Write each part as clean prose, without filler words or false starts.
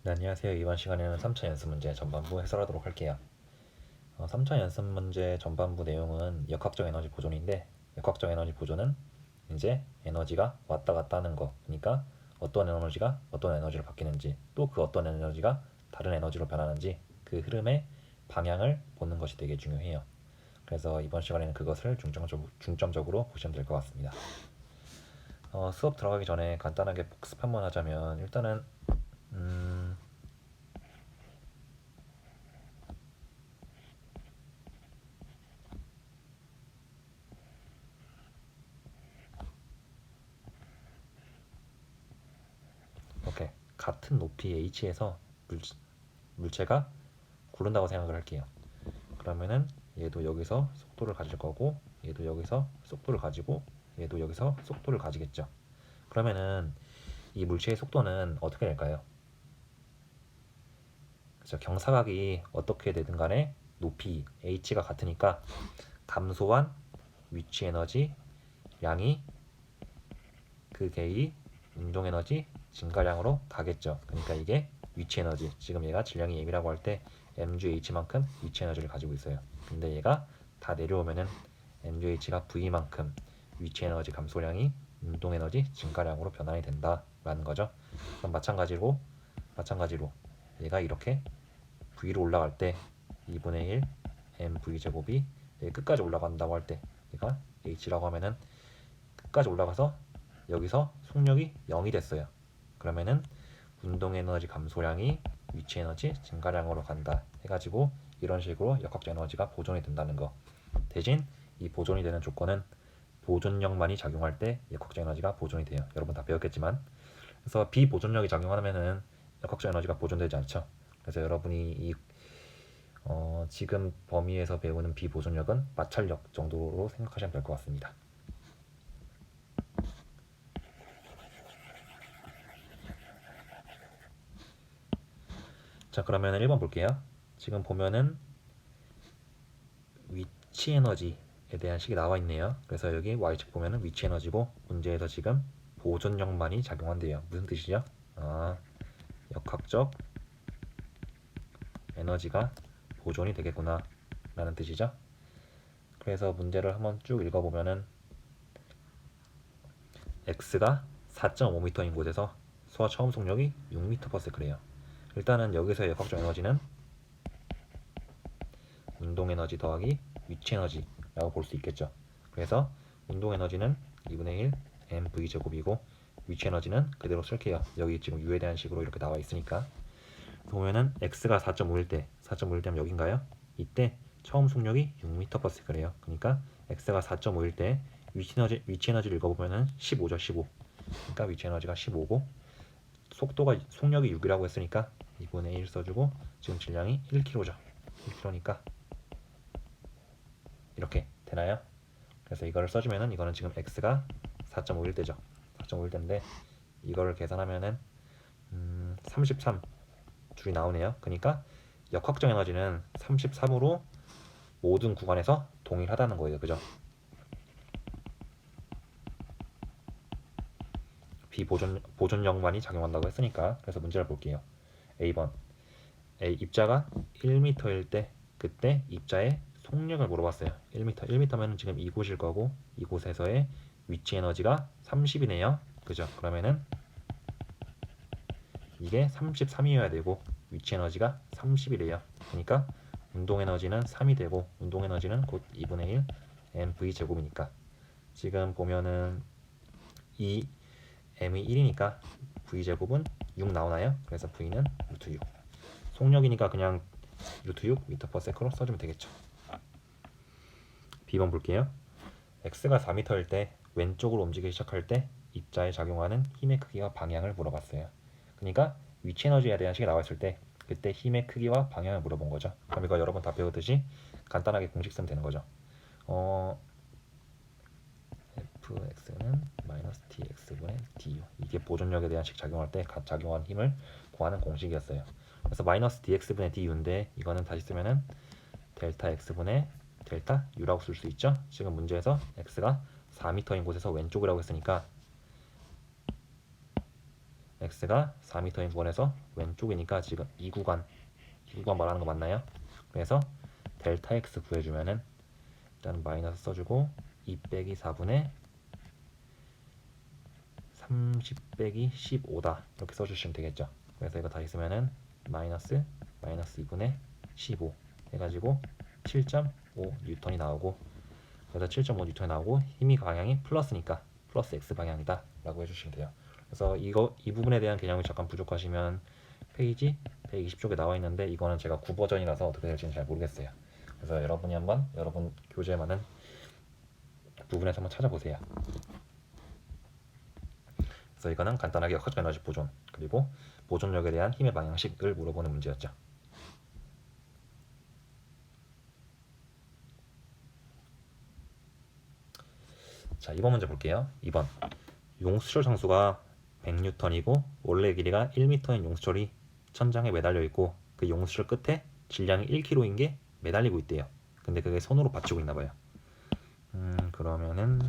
네, 안녕하세요. 이번 시간에는 3차 연습 문제 전반부 해설하도록 할게요. 3차 연습 문제 전반부 내용은 역학적 에너지 보존인데, 역학적 에너지 보존은 이제 에너지가 왔다 갔다 하는 거, 그러니까 어떤 에너지가 어떤 에너지로 바뀌는지, 또 그 어떤 에너지가 다른 에너지로 변하는지 그 흐름의 방향을 보는 것이 되게 중요해요. 그래서 이번 시간에는 그것을 중점적으로 보시면 될 것 같습니다. 수업 들어가기 전에 간단하게 복습 한번 하자면, 일단은 음, 이렇게 같은 높이 h에서 물체가 구른다고 생각을 할게요. 그러면은 얘도 여기서 속도를 가질 거고, 얘도 여기서 속도를 가지고, 얘도 여기서 속도를 가지겠죠. 그러면은 이 물체의 속도는 어떻게 될까요? 그래서 경사각이 어떻게 되든 간에 높이 h가 같으니까 감소한 위치 에너지 양이 그 개의 운동 에너지 증가량으로 가겠죠. 그러니까 이게 위치 에너지, 지금 얘가 질량이 m이라고 할 때 mgh만큼 위치 에너지를 가지고 있어요. 근데 얘가 다 내려오면은 mgh가 v만큼 위치 에너지 감소량이 운동 에너지 증가량으로 변환이 된다라는 거죠. 그럼 마찬가지로 얘가 이렇게 v로 올라갈 때 2분의 1 mv 제곱이 끝까지 올라간다고 할 때 얘가 h라고 하면은 끝까지 올라가서 여기서 속력이 0이 됐어요. 그러면은 운동 에너지 감소량이 위치 에너지 증가량으로 간다 해가지고 이런 식으로 역학적 에너지가 보존이 된다는 거. 대신 이 보존이 되는 조건은 보존력만이 작용할 때 역학적 에너지가 보존이 돼요. 여러분 다 배웠겠지만, 그래서 비보존력이 작용하면은 역학적 에너지가 보존되지 않죠. 그래서 여러분이 지금 범위에서 배우는 비보존력은 마찰력 정도로 생각하시면 될 것 같습니다. 자, 그러면 1번 볼게요. 지금 보면은 위치 에너지에 대한 식이 나와 있네요. 그래서 여기 y축 보면은 위치 에너지고, 문제에서 지금 보존력만이 작용한대요. 무슨 뜻이죠? 역학적 에너지가 보존이 되겠구나 라는 뜻이죠. 그래서 문제를 한번 쭉 읽어보면은 x가 4.5m인 곳에서 수화 처음 속력이 6m/s래요. 일단은 여기서의 역학적 에너지는 운동 에너지 더하기 위치 에너지라고 볼 수 있겠죠. 그래서 운동 에너지는 2분의 1 mv 제곱이고, 위치 에너지는 그대로 쓸게요. 여기 지금 u에 대한 식으로 이렇게 나와 있으니까. 보면은 x가 4.5일 때, 4.5일 때면 여긴가요? 이때 처음 속력이 6m/s래요. 그러니까 x가 4.5일 때 위치 에너지를 읽어보면은 15죠, 15. 그러니까 위치 에너지가 15고, 속력이 6이라고 했으니까 2분의 1 써주고, 지금 질량이 1kg죠. 1kg니까 이렇게 되나요? 그래서 이거를 써주면은 이거는 지금 x가 4.5일 때죠. 4.5일 때인데 이거를 계산하면은 33 줄이 나오네요. 그러니까 역학적 에너지는 33으로 모든 구간에서 동일하다는 거예요. 그죠? 비보존력만이 작용한다고 했으니까. 그래서 문제를 볼게요. A번 입자가 1m일 때, 그때 입자의 속력을 물어봤어요. 1m, 1m면 지금 이곳일 거고, 이곳에서의 위치 에너지가 30이네요. 그죠? 그러면은 이게 33이어야 되고 위치 에너지가 30이래요. 그러니까 운동 에너지는 3이 되고, 운동 에너지는 곧 2분의 1 mv 제곱이니까, 지금 보면은 이 m이 1이니까 v 제곱은 6 나오나요? 그래서 v는 루트 6. 속력이니까 그냥 루트 6 m/s로 써주면 되겠죠. B번 볼게요. x가 4m일 때 왼쪽으로 움직이기 시작할 때 입자에 작용하는 힘의 크기와 방향을 물어봤어요. 그러니까 위치 에너지에 대한 식이 나왔을 때 그때 힘의 크기와 방향을 물어본 거죠. 그럼 이거 여러분 다 배우듯이 간단하게 공식 쓰면 되는 거죠. fx는 마이너스 dx분의 du, 이게 보존력에 대한 식 작용할 때 작용한 힘을 구하는 공식이었어요. 그래서 마이너스 dx분의 du인데 이거는 다시 쓰면은 델타 x분의 델타 u라고 쓸 수 있죠. 지금 문제에서 x가 4m인 곳에서 왼쪽이라고 했으니까 x가 4m인 부분에서 왼쪽이니까 지금 이 구간 말하는 거 맞나요? 그래서 델타 x 구해주면은 일단 마이너스 써주고 2 빼기 4분의 30 빼기 15다 이렇게 써주시면 되겠죠. 그래서 이거 다시 쓰면은 마이너스 2분의 15 해가지고 7.5 뉴턴이 나오고, 그래서 7.5 뉴턴이 나오고 힘이 방향이 플러스니까 플러스 x 방향이다 라고 해주시면 돼요. 그래서 이 부분에 대한 개념이 잠깐 부족하시면 페이지 120쪽에 나와 있는데 이거는 제가 9버전이라서 어떻게 될지는 잘 모르겠어요. 그래서 여러분이 한번 여러분 교재에 맞는 부분에서 한번 찾아보세요. 그래서 이거는 간단하게 역학적 에너지 보존 그리고 보존력에 대한 힘의 방향식을 물어보는 문제였죠. 자, 2번 문제 볼게요. 2번 용수철 상수가 100N이고 원래 길이가 1m인 용수철이 천장에 매달려 있고 그 용수철 끝에 질량이 1kg인 게 매달리고 있대요. 근데 그게 손으로 받치고 있나 봐요. 그러면은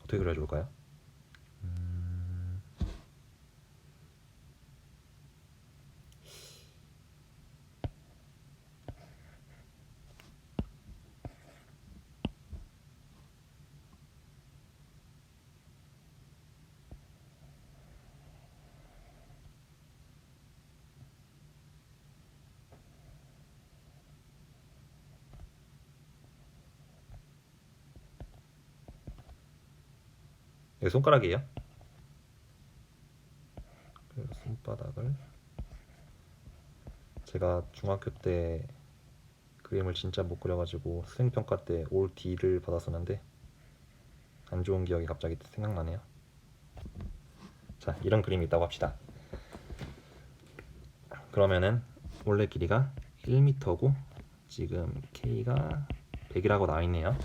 어떻게 그려줄까요? 여기 손가락이에요. 그래서 손바닥을 제가 중학교 때 그림을 진짜 못 그려가지고 수행평가 때 올 D를 받았었는데 안 좋은 기억이 갑자기 생각나네요. 자, 이런 그림이 있다고 합시다. 그러면은 원래 길이가 1m고 지금 K가 100이라고 나와 있네요.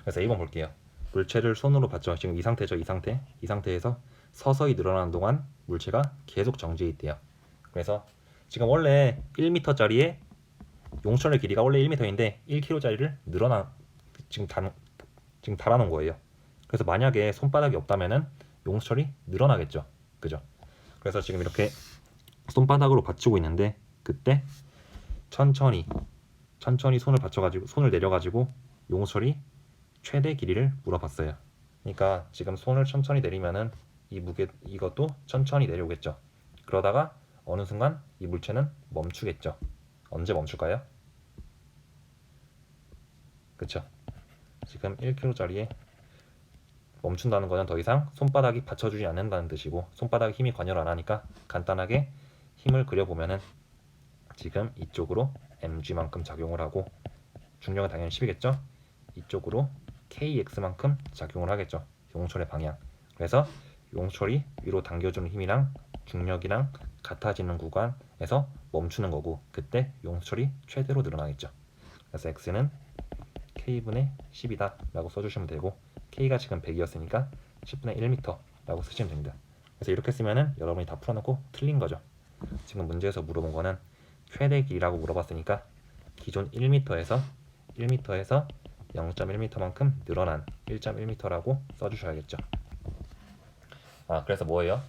그래서 2번 볼게요. 물체를 손으로 받죠. 지금 이 상태죠. 이 상태에서 서서히 늘어나는 동안 물체가 계속 정지해 있대요. 그래서 지금 원래 1m짜리에 용수철의 길이가 원래 1m인데 1kg짜리를 지금 달아놓은 거예요. 그래서 만약에 손바닥이 없다면은 용수철이 늘어나겠죠. 그죠? 그래서 지금 이렇게 손바닥으로 받치고 있는데 그때 천천히 손을 내려가지고 용수철이 최대 길이를 물어봤어요. 그러니까 지금 손을 천천히 내리면은 이 무게 이것도 천천히 내려오겠죠. 그러다가 어느 순간 이 물체는 멈추겠죠. 언제 멈출까요? 그쵸? 지금 1kg짜리에 멈춘다는 것은 더 이상 손바닥이 받쳐주지 않는다는 뜻이고 손바닥에 힘이 관여를 안 하니까 간단하게 힘을 그려보면은 지금 이쪽으로 mg만큼 작용을 하고 중력은 당연히 10이겠죠? 이쪽으로 kx만큼 작용을 하겠죠. 용수철의 방향. 그래서 용수철이 위로 당겨주는 힘이랑 중력이랑 같아지는 구간에서 멈추는 거고 그때 용수철이 최대로 늘어나겠죠. 그래서 x는 k분의 10이다 라고 써주시면 되고 k가 지금 100이었으니까 10분의 1m 라고 쓰시면 됩니다. 그래서 이렇게 쓰면은 여러분이 다 풀어놓고 틀린 거죠. 지금 문제에서 물어본 거는 최대 길이라고 물어봤으니까 기존 1m에서 0.1m만큼 늘어난 1.1m라고 써주셔야겠죠. 그래서 뭐예요?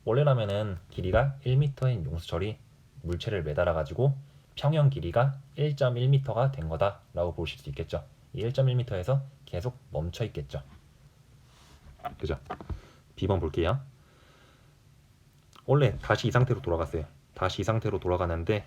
원래라면은 길이가 1m인 용수철이 물체를 매달아 가지고 평형 길이가 1.1m가 된 거다라고 보실 수 있겠죠. 이 1.1m에서 계속 멈춰 있겠죠. 그죠? B번 볼게요. 원래 다시 이 상태로 돌아갔어요. 다시 이 상태로 돌아가는데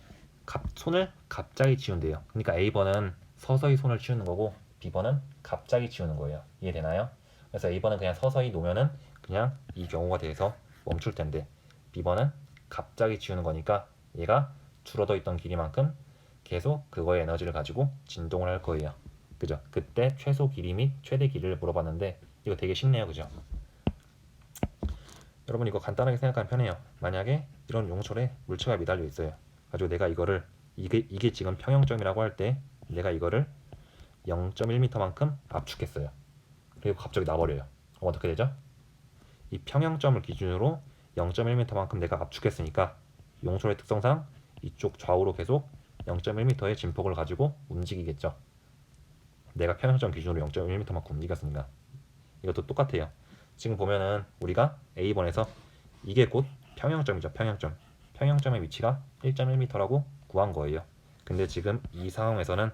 손을 갑자기 치운대요. 그러니까 A번은 서서히 손을 치우는 거고 B번은 갑자기 치우는 거예요. 이해되나요? 그래서 A번은 그냥 서서히 놓으면은 그냥 이 경우가 돼서 멈출 텐데 B번은 갑자기 치우는 거니까 얘가 줄어더 있던 길이만큼 계속 그거의 에너지를 가지고 진동을 할 거예요. 그죠? 그때 최소 길이 및 최대 길이를 물어봤는데 이거 되게 쉽네요. 그죠? 여러분 이거 간단하게 생각하면 편해요. 만약에 이런 용수철에 물체가 매달려 있어요. 가지고 내가 이게 지금 평형점이라고 할 때 내가 이거를 0.1m만큼 압축했어요. 그리고 갑자기 나버려요. 그럼 어떻게 되죠? 이 평형점을 기준으로 0.1m만큼 내가 압축했으니까 용솔의 특성상 이쪽 좌우로 계속 0.1m의 진폭을 가지고 움직이겠죠. 내가 평형점 기준으로 0.1m만큼 움직였으니까. 이것도 똑같아요. 지금 보면은 우리가 A번에서 이게 곧 평형점이죠. 평형점. 평형점의 위치가 1.1m라고 구한 거예요. 근데 지금 이 상황에서는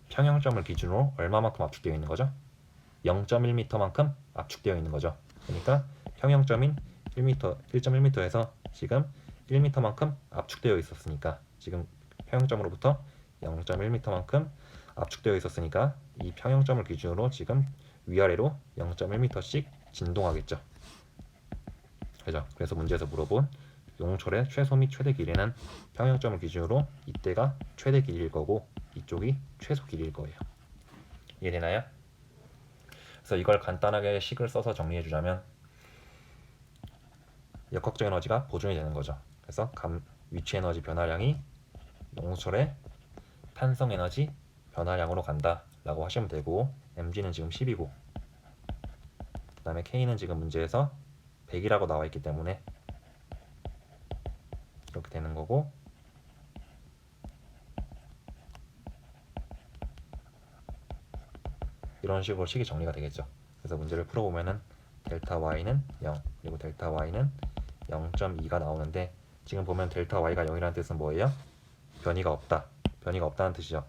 평형점을 기준으로 얼마만큼 압축되어 있는 거죠? 0.1m만큼 압축되어 있는 거죠. 그러니까 평형점인 1m, 1.1m에서 지금 1m만큼 압축되어 있었으니까 지금 평형점으로부터 0.1m만큼 압축되어 있었으니까 이 평형점을 기준으로 지금 위아래로 0.1m씩 진동하겠죠. 그죠? 그래서 문제에서 물어본 용철의 최소 및 최대 길이는 평형점을 기준으로 이때가 최대 길이일 거고 이쪽이 최소 길이일 거예요. 이해되나요? 그래서 이걸 간단하게 식을 써서 정리해 주자면 역학적 에너지가 보존이 되는 거죠. 그래서 위치 에너지 변화량이 용철의 탄성 에너지 변화량으로 간다 라고 하시면 되고 mg는 지금 10이고 그 다음에 k는 지금 문제에서 100이라고 나와 있기 때문에 이렇게 되는 거고 이런 식으로 식이 정리가 되겠죠. 그래서 문제를 풀어보면은 델타 y는 0 그리고 델타 y는 0.2가 나오는데 지금 보면 델타 y가 0이라는 뜻은 뭐예요? 변이가 없다. 변이가 없다는 뜻이죠.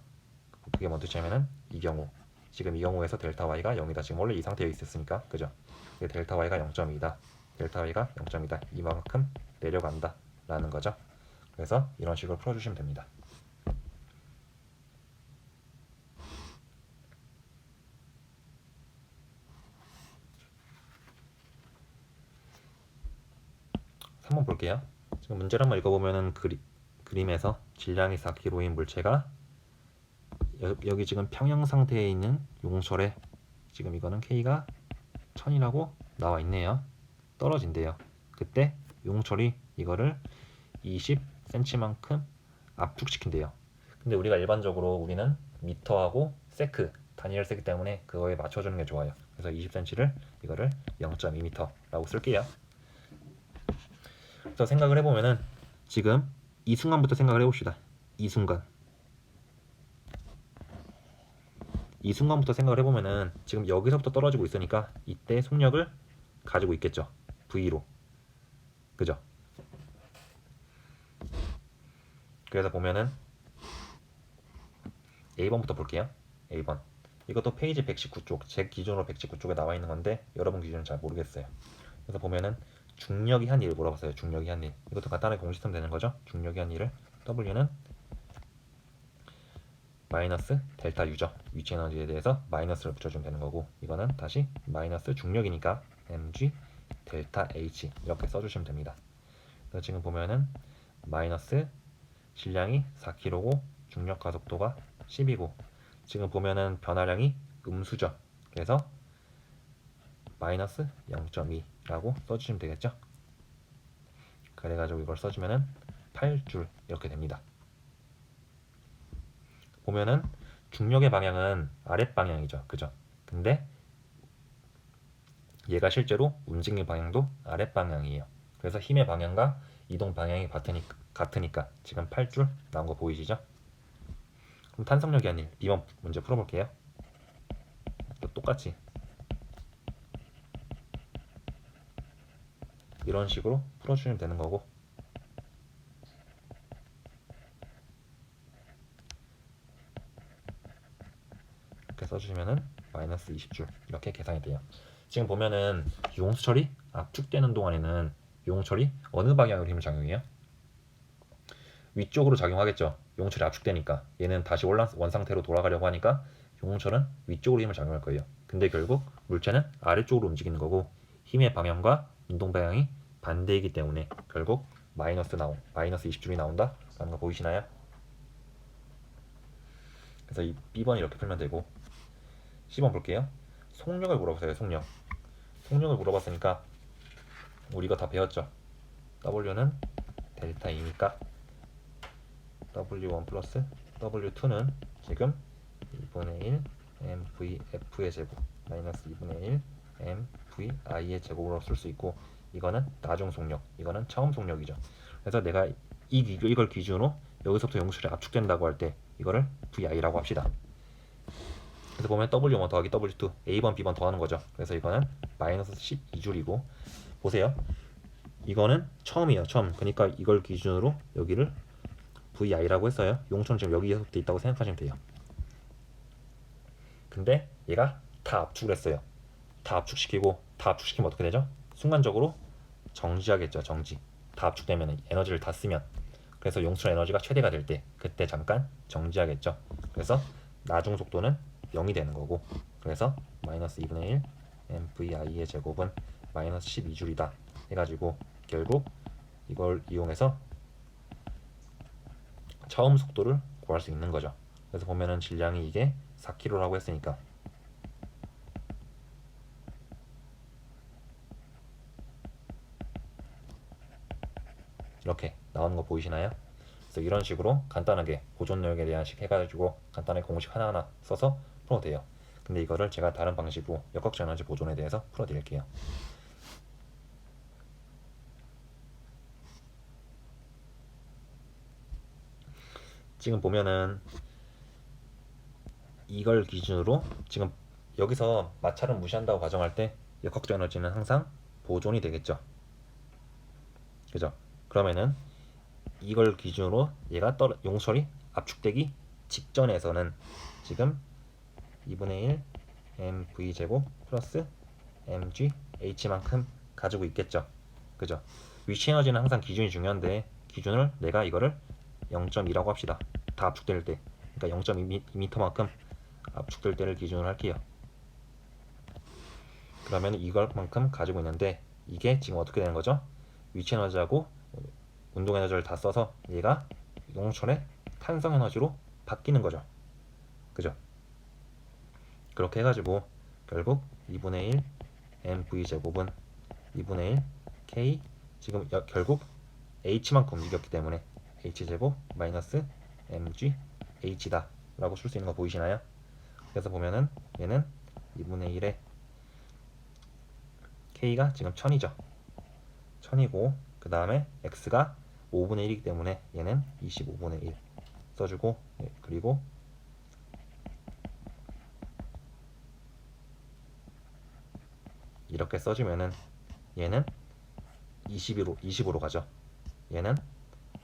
그게 뭔 뜻이냐면은 이 경우 지금 이 경우에서 델타 y가 0이다. 지금 원래 이 상태에 있었으니까 그죠? 델타 y가 0.2다. 델타 y가 0.2다. 이만큼 내려간다 라는 거죠. 그래서 이런 식으로 풀어주시면 됩니다. 한번 볼게요. 지금 문제를 한번 읽어보면은 그림에서 질량이 4kg인 물체가 여기 지금 평형 상태에 있는 용철에 지금 이거는 K가 1000이라고 나와 있네요. 떨어진대요. 그때 용철이 이거를 20cm만큼 압축시킨대요. 근데 우리가 일반적으로 우리는 미터하고 세크 단위를 쓰기 때문에 그거에 맞춰주는 게 좋아요. 그래서 20cm를 이거를 0.2m라고 쓸게요. 그래서 생각을 해보면은 지금 이 순간부터 생각을 해봅시다. 이 순간부터 생각을 해보면은 지금 여기서부터 떨어지고 있으니까 이때 속력을 가지고 있겠죠. V로. 그죠? 그래서 보면은 A번부터 볼게요. A번. 이것도 페이지 119쪽, 제 기준으로 119쪽에 나와 있는 건데 여러분 기준은 잘 모르겠어요. 그래서 보면은 중력이 한 일을 물어봤어요. 중력이 한 일. 이것도 간단하게 공식 쓰면 되는 거죠. 중력이 한 일을 W는 마이너스 델타 U죠. 위치 에너지에 대해서 마이너스를 붙여주면 되는 거고 이거는 다시 마이너스 중력이니까 mg 델타 H 이렇게 써주시면 됩니다. 그래서 지금 보면은 마이너스 질량이 4kg고 중력 가속도가 10이고 지금 보면은 변화량이 음수죠. 그래서 마이너스 0.2라고 써주시면 되겠죠. 그래가지고 이걸 써주면은 8줄 이렇게 됩니다. 보면은 중력의 방향은 아랫 방향이죠. 그죠? 근데 얘가 실제로 움직이는 방향도 아랫 방향이에요. 그래서 힘의 방향과 이동 방향이 같으니까 지금 8줄 나온 거 보이시죠? 그럼 탄성력이 아닌 B번 문제 풀어볼게요. 또 똑같이 이런 식으로 풀어주시면 되는 거고 이렇게 써주시면은 마이너스 20줄 이렇게 계산이 돼요. 지금 보면은 용수철이 압축되는 동안에는 용철이 어느 방향으로 힘을 작용해요? 위쪽으로 작용하겠죠. 용철이 압축되니까 얘는 다시 원상태로 돌아가려고 하니까 용철은 위쪽으로 힘을 작용할 거예요. 근데 결국 물체는 아래쪽으로 움직이는 거고 힘의 방향과 운동 방향이 반대이기 때문에 결국 마이너스 20줄이 나온다 라는 거 보이시나요? 그래서 이 B번 이렇게 풀면 되고 10번 볼게요. 속력을 물어보세요. 속력을 물어봤으니까 우리가 다 배웠죠. W는 델타 E니까 W1 플러스 W2는 지금 2분의 1 MVF의 제곱 마이너스 2분의 1 M V i의 제곱으로 쓸 수 있고, 이거는 나중 속력, 이거는 처음 속력이죠. 그래서 내가 이걸 기준으로 여기서부터 용출이 압축된다고 할 때 이거를 VI라고 합시다. 그래서 보면 W1 더하기 W2 A번 B번 더하는 거죠. 그래서 이거는 마이너스 12줄이고, 보세요. 이거는 처음이에요. 처음. 그러니까 이걸 기준으로 여기를 VI라고 했어요. 용처는 지금 여기에서부터 있다고 생각하시면 돼요. 근데 얘가 다 압축을 했어요. 다 압축시키면 어떻게 되죠? 순간적으로 정지하겠죠. 정지. 다 압축되면 에너지를 다 쓰면, 그래서 용출 에너지가 최대가 될 때 그때 잠깐 정지하겠죠. 그래서 나중 속도는 0이 되는 거고, 그래서 마이너스 2분의 1 MVI의 제곱은 마이너스 12줄이다 해가지고 결국 이걸 이용해서 처음 속도를 구할 수 있는 거죠. 그래서 보면은 질량이 이게 4kg라고 했으니까 이렇게 나오는 거 보이시나요? 그래서 이런 식으로 간단하게 보존력에 대한 식 해가지고 간단하게 공식 하나하나 써서 풀어도 돼요. 근데 이거를 제가 다른 방식으로 역학적 에너지 보존에 대해서 풀어드릴게요. 지금 보면은 이걸 기준으로 지금 여기서 마찰은 무시한다고 가정할 때 역학적 에너지는 항상 보존이 되겠죠. 그죠? 그러면은 이걸 기준으로 얘가 용설이 압축되기 직전에서는 지금 2분의 1 mv 제곱 플러스 mg h만큼 가지고 있겠죠. 그죠? 위치 에너지는 항상 기준이 중요한데, 기준을 내가 이거를 0.2라고 합시다. 다 압축될 때, 그러니까 0.2m만큼 압축될 때를 기준으로 할게요. 그러면 이걸만큼 가지고 있는데, 이게 지금 어떻게 되는 거죠? 위치 에너지하고 운동 에너지를 다 써서 얘가 용천의 탄성 에너지로 바뀌는 거죠. 그죠? 그렇게 해가지고 결국 2분의 1 mv 제곱은 2분의 1 k, 지금 결국 h만큼 움직였기 때문에 h 제곱 마이너스 mg h다 라고 쓸 수 있는 거 보이시나요? 그래서 보면은 얘는 2분의 1에 k가 지금 1000이죠. 1000이고, 그 다음에 x가 5분의 1이기 때문에 얘는 25분의 1 써주고, 그리고 이렇게 써주면은 얘는 20으로 가죠. 얘는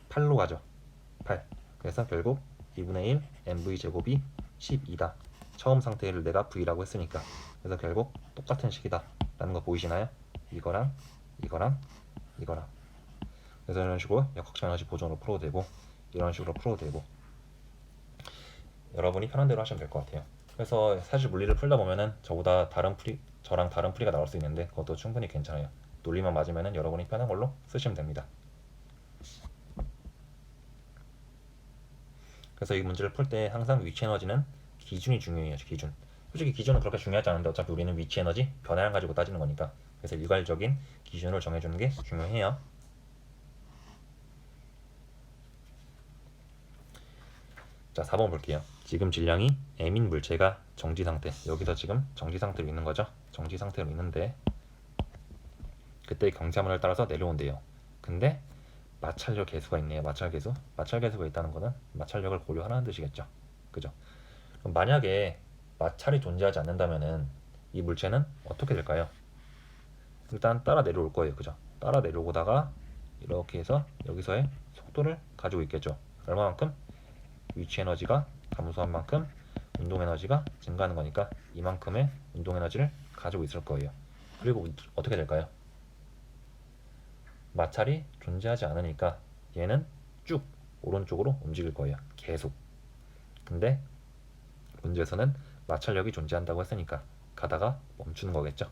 8로 가죠. 8. 그래서 결국 2분의 1 mv 제곱이 12다. 처음 상태를 내가 v라고 했으니까. 그래서 결국 똑같은 식이다 라는 거 보이시나요? 이거랑 이거랑 이거랑. 그래서 이런 식으로 역학적 에너지 보존으로 풀어도 되고, 이런 식으로 풀어도 되고, 여러분이 편한 대로 하시면 될 것 같아요. 그래서 사실 물리를 풀다 보면은 저랑 다른 풀이가 나올 수 있는데 그것도 충분히 괜찮아요. 논리만 맞으면은 여러분이 편한 걸로 쓰시면 됩니다. 그래서 이 문제를 풀 때 항상 위치 에너지는 기준이 중요해요. 기준. 솔직히 기준은 그렇게 중요하지 않은데 어차피 우리는 위치 에너지 변화량 가지고 따지는 거니까, 그래서 일괄적인 기준을 정해주는 게 중요해요. 자, 4번 볼게요. 지금 질량이 m인 물체가 정지 상태, 여기서 지금 정지 상태로 있는 거죠. 정지 상태로 있는데 그때 경사물을 따라서 내려온대요. 근데 마찰력 계수가 있네요. 마찰 계수가 있다는 거는 마찰력을 고려하라는 뜻이겠죠. 그죠? 그럼 만약에 마찰이 존재하지 않는다면은 이 물체는 어떻게 될까요? 일단 따라 내려올 거예요. 그죠? 따라 내려오다가 이렇게 해서 여기서의 속도를 가지고 있겠죠. 얼마만큼? 위치 에너지가 감소한 만큼 운동 에너지가 증가하는 거니까 이만큼의 운동 에너지를 가지고 있을 거예요. 그리고 어떻게 될까요? 마찰이 존재하지 않으니까 얘는 쭉 오른쪽으로 움직일 거예요. 계속. 근데 문제에서는 마찰력이 존재한다고 했으니까 가다가 멈추는 거겠죠.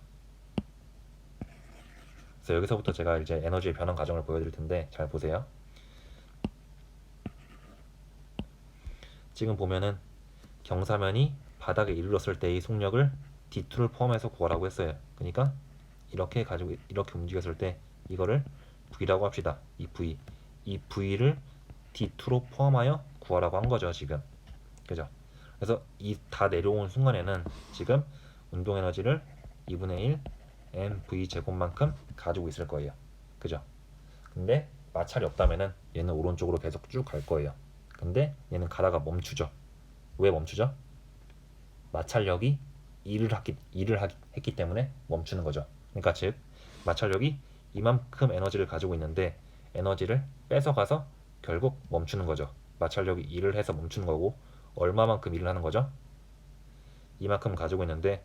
그래서 여기서부터 제가 이제 에너지의 변환 과정을 보여드릴 텐데 잘 보세요. 지금 보면은 경사면이 바닥에 이르렀을 때의 속력을 D2를 포함해서 구하라고 했어요. 그러니까 이렇게 움직였을 때 이거를 V라고 합시다. 이 V를 D2로 포함하여 구하라고 한 거죠, 지금. 그죠? 그래서 이 다 내려온 순간에는 지금 운동 에너지를 2분의 1 mv 제곱만큼 가지고 있을 거예요. 그죠? 근데 마찰이 없다면은 얘는 오른쪽으로 계속 쭉 갈 거예요. 근데 얘는 가다가 멈추죠. 왜 멈추죠? 마찰력이 했기 때문에 멈추는 거죠. 그러니까 즉 마찰력이 이만큼 에너지를 가지고 있는데 에너지를 뺏어가서 결국 멈추는 거죠. 마찰력이 일을 해서 멈추는 거고 얼마만큼 일을 하는 거죠? 이만큼 가지고 있는데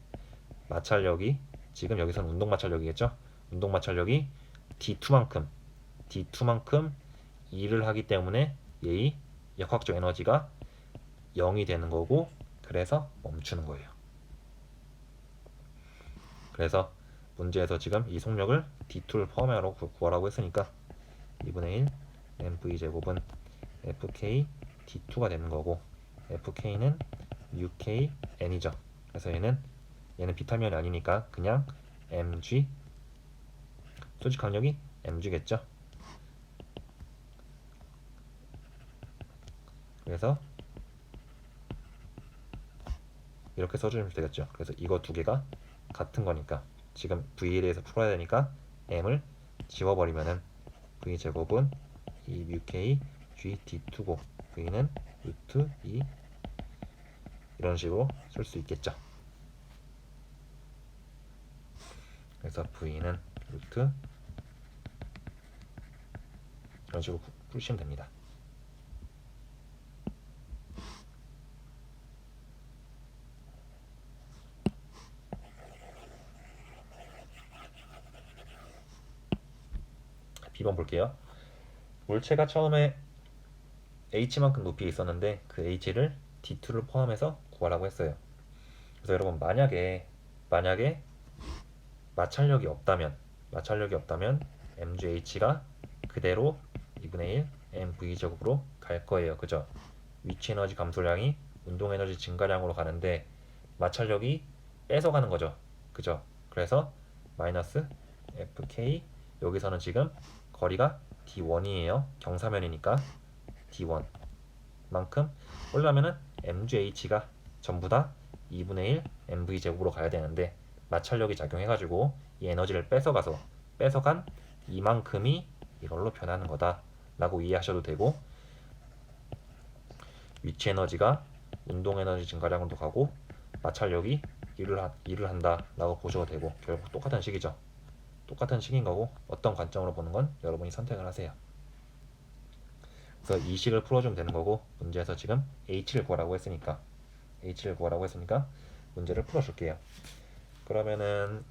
마찰력이 지금 여기서는 운동 마찰력이겠죠? 운동 마찰력이 D2만큼 일을 하기 때문에 얘의 역학적 에너지가 0이 되는 거고 그래서 멈추는 거예요. 그래서 문제에서 지금 이 속력을 D2를 포함하라고 구하라고 했으니까 2분의 1 mv 제곱은 fk D2가 되는 거고 fk는 uk n이죠. 그래서 얘는 비탈면이 아니니까 그냥 mg 소지 강력이 mg겠죠. 그래서 이렇게 써주면 되겠죠. 그래서 이거 두 개가 같은 거니까 지금 v에 대해서 풀어야 되니까 m을 지워버리면은 v 제곱은 2uk g d2고 v는 루트 2 이런 식으로 쓸 수 있겠죠. 그래서 v는 루트 이런 식으로 푸시면 됩니다. B번 볼게요. 물체가 처음에 h만큼 높이에 있었는데 그 h를 d2를 포함해서 구하라고 했어요. 그래서 여러분 만약에 마찰력이 없다면 mgh가 그대로 2분의 1 mv 제곱으로 갈 거예요. 그죠? 위치 에너지 감소량이 운동 에너지 증가량으로 가는데 마찰력이 뺏어가는 거죠. 그죠? 그래서 마이너스 fk 여기서는 지금 거리가 d1이에요. 경사면이니까 d1 만큼 올라면은 mgh가 전부 다 2분의 1 mv 제곱으로 가야 되는데 마찰력이 작용해가지고 이 에너지를 뺏어간 이만큼이 이걸로 변하는 거다 라고 이해하셔도 되고 위치 에너지가 운동 에너지 증가량으로 가고 마찰력이 일을 한다 라고 보셔도 되고 결국 똑같은 식이죠. 똑같은 식인 거고 어떤 관점으로 보는 건 여러분이 선택을 하세요. 그래서 이 식을 풀어주면 되는 거고 문제에서 지금 h를 구하라고 했으니까 문제를 풀어줄게요. 그러면은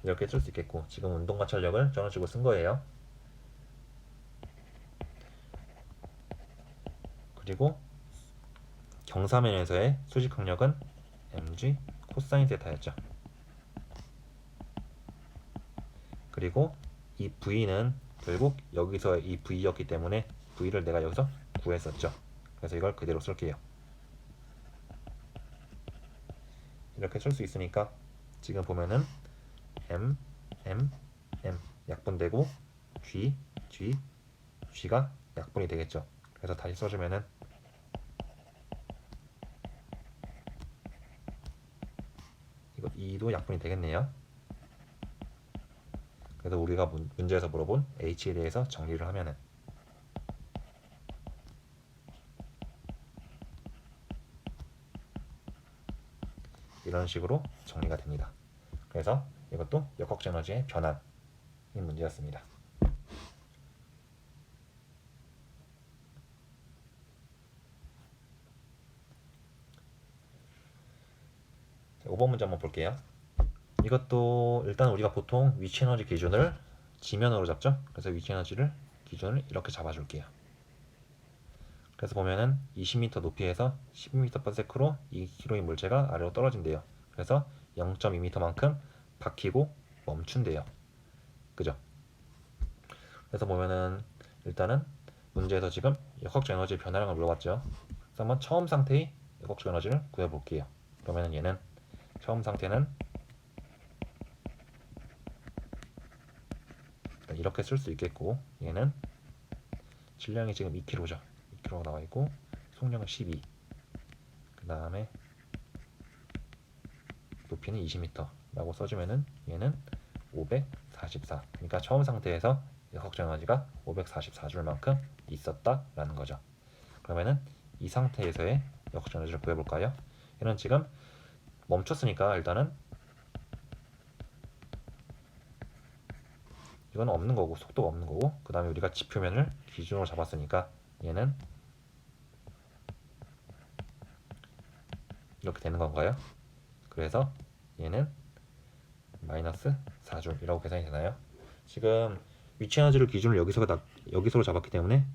이렇게 쓸 수 있겠고 지금 운동 마찰력을 저런 식으로 쓴 거예요. 그리고 경사면에서의 수직 강력은 mg 코사인 세타였죠. 그리고 이 v는 결국 여기서 이 v였기 때문에 v를 내가 여기서 구했었죠. 그래서 이걸 그대로 쓸게요. 이렇게 쓸 수 있으니까 지금 보면은 m 약분되고 g가 약분이 되겠죠. 그래서 다시 써주면은 이거 2도 약분이 되겠네요. 그래서 우리가 문제에서 물어본 h에 대해서 정리를 하면은 이런 식으로 정리가 됩니다. 그래서 이것도 역학적 에너지의 변환이 문제였습니다. 5번 문제 한번 볼게요. 이것도 일단 우리가 보통 위치 에너지 기준을 지면으로 잡죠. 그래서 위치 에너지를 기준을 이렇게 잡아줄게요. 그래서 보면은 20m 높이에서 12m/s로 2kg의 물체가 아래로 떨어진대요. 그래서 0.2m만큼 박히고 멈춘대요. 그죠? 그래서 보면은 일단은 문제에서 지금 역학적 에너지의 변화량을 물어봤죠. 그래서 한번 처음 상태의 역학적 에너지를 구해볼게요. 그러면은 얘는 처음 상태는 이렇게 쓸 수 있겠고 얘는 질량이 지금 2kg죠. 2kg가 나와 있고 속력은 12. 그 다음에 높이는 20m라고 써주면은 얘는 544. 그러니까 처음 상태에서 역학적 에너지가 544줄만큼 있었다라는 거죠. 그러면은 이 상태에서의 역학적 에너지를 구해볼까요? 얘는 지금 멈췄으니까 일단은 이건 없는 거고 속도가 없는 거고, 그 다음에 우리가 지표면을 기준으로 잡았으니까 얘는 이렇게 되는 건가요? 그래서 얘는 마이너스 4줄이라고 계산이 되나요? 지금 위치 에너지를 기준으로 여기서로 잡았기 때문에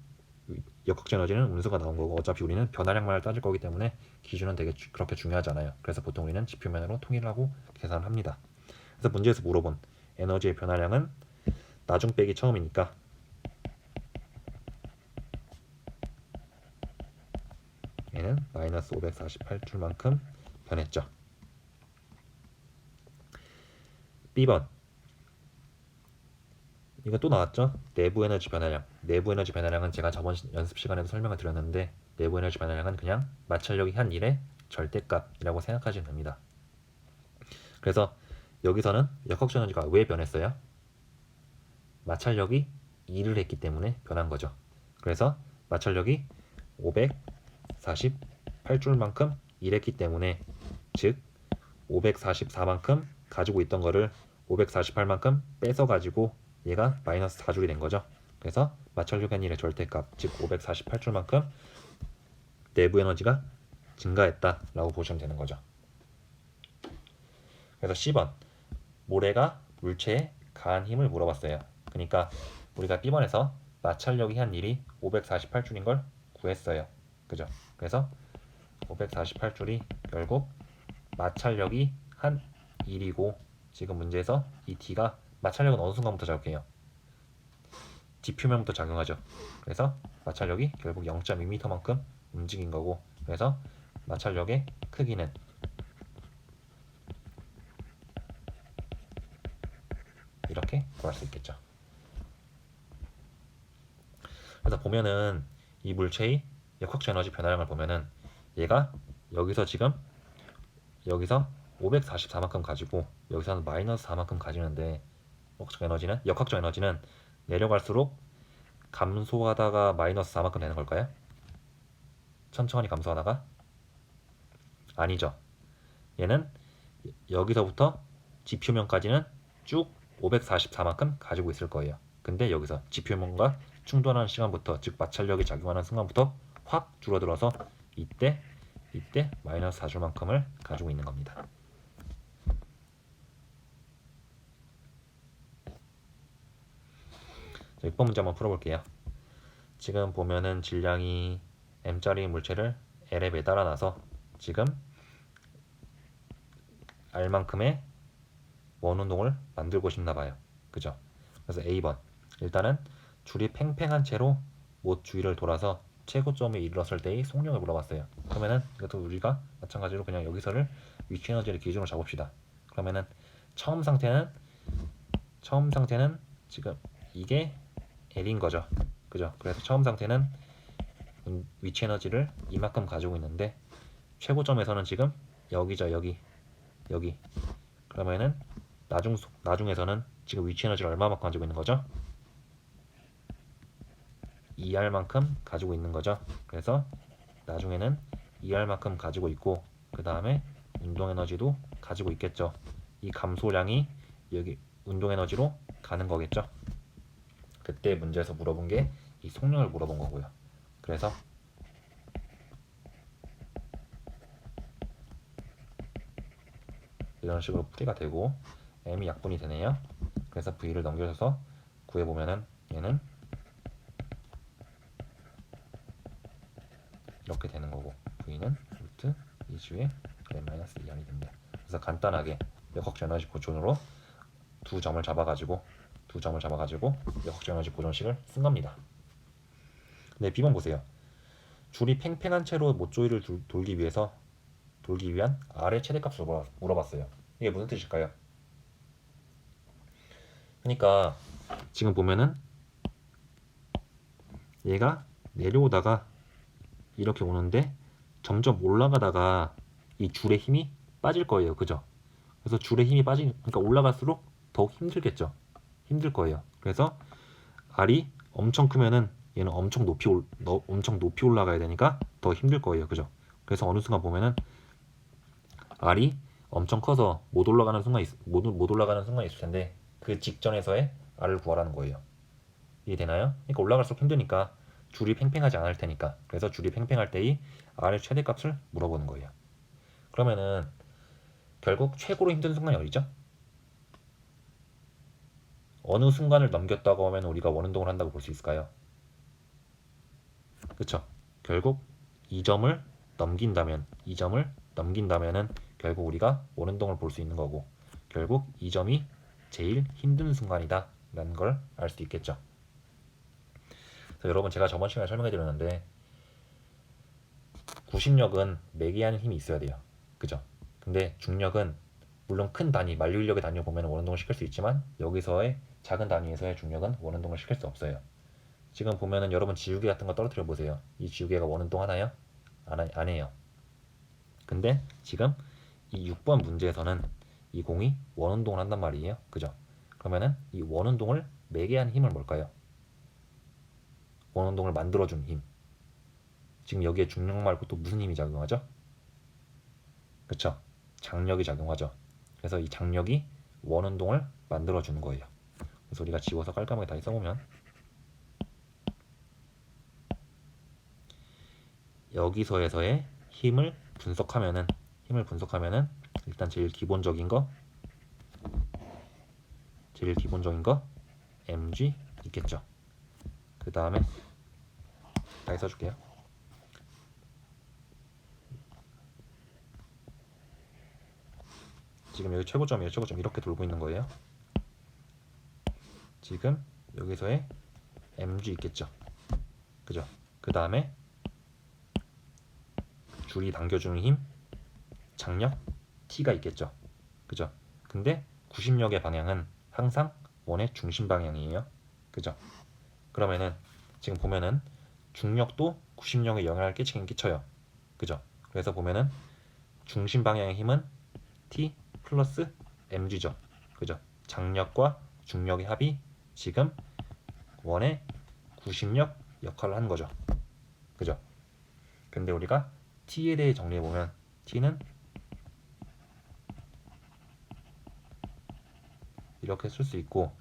역학적 에너지는 음수가 나온 거고, 어차피 우리는 변화량만을 따질 거기 때문에 기준은 되게 그렇게 중요하지 않아요. 그래서 보통 우리는 지표면으로 통일하고 계산을 합니다. 그래서 문제에서 물어본 에너지의 변화량은 나중 빼기 처음이니까 얘는 마이너스 548줄만큼 변했죠. B번, 이거 또 나왔죠? 내부 에너지 변화량. 내부 에너지 변화량은 제가 저번 연습 시간에도 설명을 드렸는데, 내부 에너지 변화량은 그냥 마찰력이 한 일의 절대값이라고 생각하시면 됩니다. 그래서 여기서는 역학적 에너지가 왜 변했어요? 마찰력이 2를 했기 때문에 변한 거죠. 그래서 마찰력이 548줄만큼 일했기 때문에, 즉 544만큼 가지고 있던 거를 548만큼 뺏어가지고 얘가 마이너스 4줄이 된 거죠. 그래서 마찰력 한 일의 절대값, 즉 548줄만큼 내부 에너지가 증가했다라고 보시면 되는 거죠. 그래서 C번, 모래가 물체에 가한 힘을 물어봤어요. 그러니까 우리가 B번에서 마찰력이 한 일이 548줄인 걸 구했어요. 그죠? 그래서 548줄이 결국 마찰력이 한 1이고, 지금 문제에서 이 D가 마찰력은 어느 순간부터 작용해요? D표면부터 작용하죠. 그래서 마찰력이 결국 0.2m만큼 움직인 거고, 그래서 마찰력의 크기는 이렇게 구할 수 있겠죠. 그래서 보면은 이 물체의 역학적 에너지 변화량을 보면은 얘가 여기서 지금 여기서 544만큼 가지고 여기서는 마이너스 4만큼 가지는데, 역학적 에너지는 내려갈수록 감소하다가 마이너스 4만큼 되는 걸까요? 천천히 감소하다가? 아니죠. 얘는 여기서부터 지표면까지는 쭉 544만큼 가지고 있을 거예요. 근데 여기서 지표면과 충돌하는 시간부터, 즉 마찰력이 작용하는 순간부터 확 줄어들어서 이때 마이너스 4줄만큼을 가지고 있는 겁니다. 6번 문제 한번 풀어볼게요. 지금 보면은 질량이 m짜리 물체를 L에 매달아 놔서 지금 R만큼의 원운동을 만들고 싶나 봐요. 그죠? 그래서 A번, 일단은 줄이 팽팽한 채로 못 주위를 돌아서 최고점에 이르렀을 때의 속력을 물어봤어요. 그러면은 이것도 우리가 마찬가지로 그냥 여기서를 위치 에너지를 기준으로 잡읍시다. 그러면은 처음 상태는 지금 이게 L인 거죠. 그죠? 그래서 처음 상태는 위치 에너지를 이만큼 가지고 있는데, 최고점에서는 지금 여기죠. 여기. 그러면은 나중에서는 지금 위치 에너지를 얼마만큼 가지고 있는 거죠? 2R만큼 가지고 있는 거죠. 그래서 나중에는 2R만큼 가지고 있고, 그 다음에 운동 에너지도 가지고 있겠죠. 이 감소량이 여기 운동 에너지로 가는 거겠죠. 그때 문제에서 물어본 게 이 속력을 물어본 거고요. 그래서 이런 식으로 풀이가 되고 m이 약분이 되네요. 그래서 v를 넘겨줘서 구해보면은 얘는 이렇게 되는 거고, v는 루트 2주에 n-2r이 됩니다. 그래서 간단하게 역학적 에너지 보존으로 두 점을 잡아가지고 역학적 에너지 보존식을 쓴 겁니다. 네, B번 보세요. 줄이 팽팽한 채로 못조이를 돌기 위한 R의 최대값을 물어봤어요. 이게 무슨 뜻일까요? 그러니까 지금 보면은 얘가 내려오다가 이렇게 오는데 점점 올라가다가 이 줄의 힘이 빠질 거예요. 그죠? 그래서 줄의 힘이 그러니까 올라갈수록 더욱 힘들겠죠. 힘들 거예요. 그래서 R이 엄청 크면은 얘는 엄청 높이 올라가야 되니까 더 힘들 거예요. 그죠? 그래서 어느 순간 보면은 R이 엄청 커서 못 올라가는 순간이 있을 텐데 그 직전에서의 R을 구하라는 거예요. 이해되나요? 그러니까 올라갈수록 힘드니까 줄이 팽팽하지 않을 테니까. 그래서 줄이 팽팽할 때의 R의 최대값을 물어보는 거예요. 그러면은 결국 최고로 힘든 순간이 어디죠? 어느 순간을 넘겼다고 하면 우리가 원운동을 한다고 볼 수 있을까요? 그쵸? 결국 이 점을 넘긴다면은 결국 우리가 원운동을 볼 수 있는 거고, 결국 이 점이 제일 힘든 순간이다 라는 걸 알 수 있겠죠. 그래서 여러분, 제가 저번 시간에 설명해 드렸는데 구심력은 매게 하는 힘이 있어야 돼요. 그죠? 근데 중력은 물론 큰 단위, 만류인력의 단위로 보면 원운동을 시킬 수 있지만 여기서의 작은 단위에서의 중력은 원운동을 시킬 수 없어요. 지금 보면은 여러분 지우개 같은 거 떨어뜨려 보세요. 이 지우개가 원운동 하나요? 안 해요. 근데 지금 이 6번 문제에서는 이 공이 원운동을 한단 말이에요. 그죠? 그러면은 이 원운동을 매게 하는 힘은 뭘까요? 원운동을 만들어준 힘. 지금 여기에 중력 말고 또 무슨 힘이 작용하죠? 그쵸? 장력이 작용하죠. 그래서 이 장력이 원운동을 만들어주는 거예요. 그래서 우리가 지워서 깔끔하게 다시 써보면 여기서에서의 힘을 분석하면은 일단 제일 기본적인 거 mg 있겠죠. 그 다음에 다시 써줄게요. 지금 여기 최고점이에요. 최고점 이렇게 돌고 있는 거예요. 지금 여기서의 mg 있겠죠. 그죠? 그 다음에 줄이 당겨주는 힘, 장력, t가 있겠죠. 그죠? 근데 구심력의 방향은 항상 원의 중심 방향이에요. 그죠? 그러면은 지금 보면은 중력도 구심력에 영향을 끼치긴 끼쳐요. 그죠? 그래서 보면은 중심 방향의 힘은 t 플러스 mg죠. 그죠? 장력과 중력의 합이 지금 원의 구심력 역할을 하는 거죠. 그죠? 근데 우리가 t에 대해 정리해 보면 t는 이렇게 쓸 수 있고,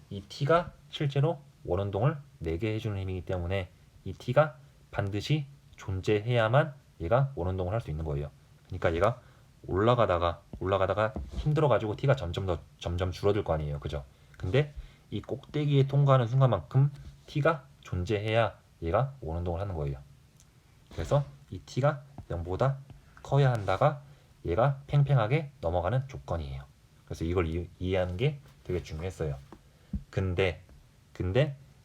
이 t가 실제로 원운동을 내게 해주는 힘이기 때문에 이 t가 반드시 존재해야만 얘가 원운동을 할 수 있는 거예요. 그러니까 얘가 올라가다가 힘들어가지고 t가 점점 줄어들 거 아니에요. 그죠? 근데 이 꼭대기에 통과하는 순간만큼 t가 존재해야 얘가 원운동을 하는 거예요. 그래서 이 t가 0보다 커야 한다가 얘가 팽팽하게 넘어가는 조건이에요. 그래서 이걸 이해하는 게 되게 중요했어요. 근데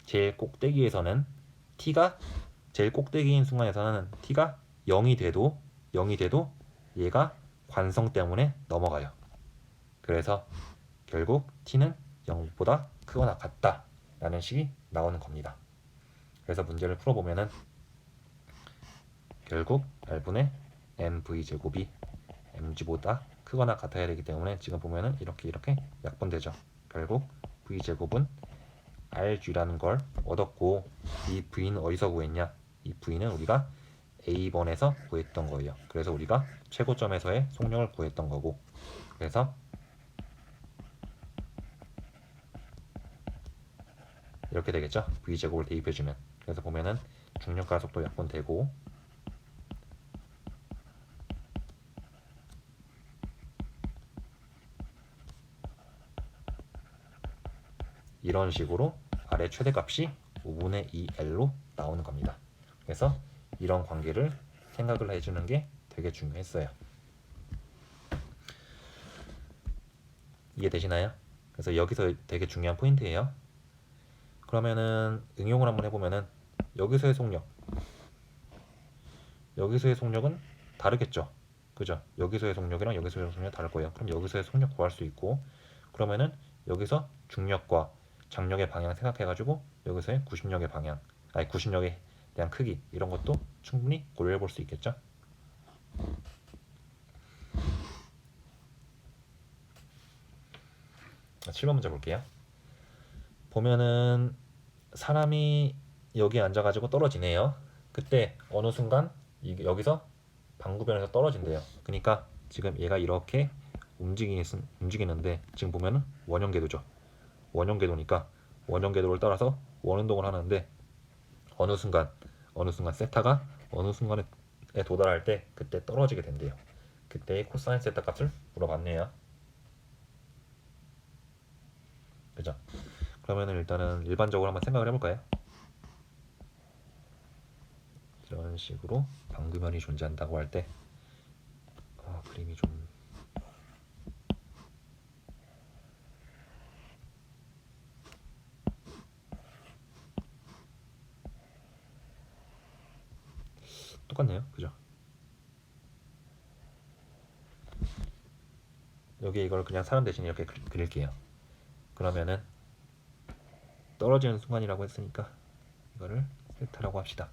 제일 꼭대기에서는 t가 제일 꼭대기인 순간에서는 t가 0이 돼도 얘가 관성 때문에 넘어가요. 그래서 결국 t는 0보다 크거나 같다 라는 식이 나오는 겁니다. 그래서 문제를 풀어보면은 결국 R분의 mv 제곱이 mg보다 크거나 같아야 되기 때문에 지금 보면은 이렇게 약분되죠. 결국 v 제곱은 rg라는 걸 얻었고, 이 v는 어디서 구했냐? 이 v는 우리가 A번에서 구했던 거예요. 그래서 우리가 최고점에서의 속력을 구했던 거고, 그래서 이렇게 되겠죠. v제곱을 대입해주면. 그래서 보면은 중력 가속도 약분되고, 이런 식으로 R의 최대값이 5분의 2L로 나오는 겁니다. 그래서 이런 관계를 생각을 해주는 게 되게 중요했어요. 이해되시나요? 그래서 여기서 되게 중요한 포인트예요. 그러면은 응용을 한번 해보면은 여기서의 속력은 다르겠죠. 그죠? 여기서의 속력이랑 여기서의 속력이 다를 거예요. 그럼 여기서의 속력 구할 수 있고, 그러면은 여기서 중력과 장력의 방향 생각해가지고 여기서의 구심력의 방향, 구심력의 대한 크기 이런 것도 충분히 고려해 볼 수 있겠죠. 7번 문제 볼게요. 보면은 사람이 여기 앉아가지고 떨어지네요. 그때 어느 순간 여기서 방구변에서 떨어진대요. 그러니까 지금 얘가 이렇게 움직이는데 지금 보면은 원형궤도죠. 원형궤도니까 원형궤도를 따라서 원운동을 하는데 어느 순간 세타가 어느 순간에 도달할 때 그때 떨어지게 된대요. 그때의 코사인 세타 값을 물어봤네요. 그죠? 그러면은 일단은 일반적으로 한번 생각을 해볼까요? 이런 식으로 방구면이 존재한다고 할 때 그림이 좀 똑같네요. 그죠? 여기 이걸 그냥 사람 대신 이렇게 그릴게요. 그러면은 떨어지는 순간이라고 했으니까 이거를 세타라고 합시다.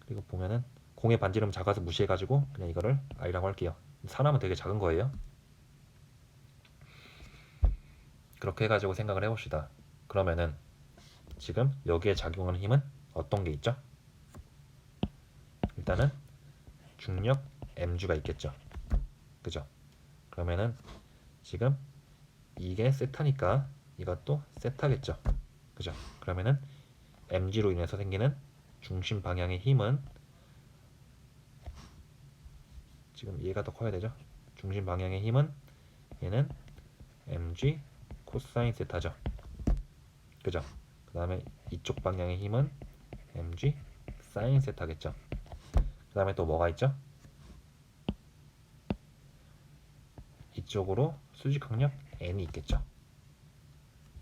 그리고 보면은 공의 반지름 작아서 무시해가지고 그냥 이거를 i라고 할게요. 사람은 되게 작은 거예요. 그렇게 해가지고 생각을 해봅시다. 그러면은 지금 여기에 작용하는 힘은 어떤 게 있죠? 일단은 중력 mg가 있겠죠. 그죠? 그러면은 지금 이게 세타니까 이것도 세타겠죠. 그죠? 그러면은 mg로 인해서 생기는 중심 방향의 힘은 지금 얘가 더 커야 되죠. 중심 방향의 힘은 얘는 mg 코사인 세타죠. 그죠? 그 다음에 이쪽 방향의 힘은 mg 사인 세타겠죠. 그 다음에 또 뭐가 있죠? 이쪽으로 수직항력 n이 있겠죠.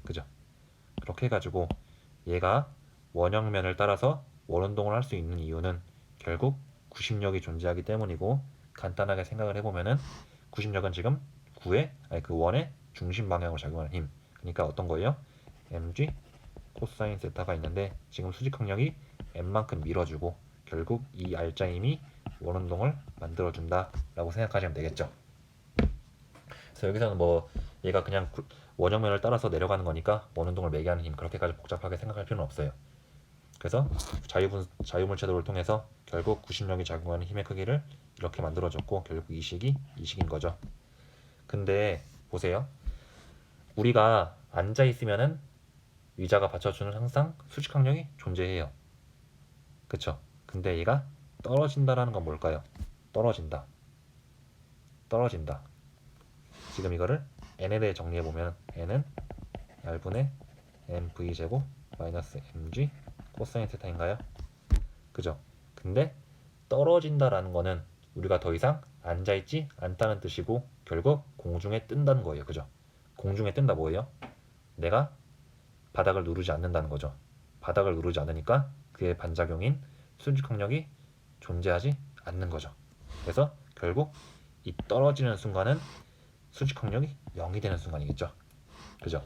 그죠? 그렇게 해가지고 얘가 원형면을 따라서 원운동을 할 수 있는 이유는 결국 구심력이 존재하기 때문이고, 간단하게 생각을 해보면은 구심력은 지금 그 원의 중심 방향으로 작용하는 힘, 그러니까 어떤 거예요? mg 코사인 세타가 있는데 지금 수직항력이 n만큼 밀어주고 결국 이 알짜 힘이 원운동을 만들어준다 라고 생각하시면 되겠죠. 그래서 여기서는 뭐 얘가 그냥 원형면을 따라서 내려가는 거니까 원운동을 매게 하는 힘, 그렇게까지 복잡하게 생각할 필요는 없어요. 그래서 자유물체도를 통해서 결국 구심력이 작용하는 힘의 크기를 이렇게 만들어줬고 결국 이 식인 거죠. 근데 보세요. 우리가 앉아 있으면은 의자가 받쳐주는 항상 수직항력이 존재해요. 그쵸? 근데 얘가 떨어진다라는 건 뭘까요? 떨어진다. 지금 이거를 n에 대해 정리해보면 n은 r분의 mv 제곱 마이너스 mg 코사인 세타인가요? 그죠? 근데 떨어진다라는 거는 우리가 더 이상 앉아있지 않다는 뜻이고 결국 공중에 뜬다는 거예요. 그죠? 공중에 뜬다 뭐예요? 내가 바닥을 누르지 않는다는 거죠. 바닥을 누르지 않으니까 그의 반작용인 수직항력이 존재하지 않는 거죠. 그래서 결국 이 떨어지는 순간은 수직항력이 0이 되는 순간이겠죠. 그죠?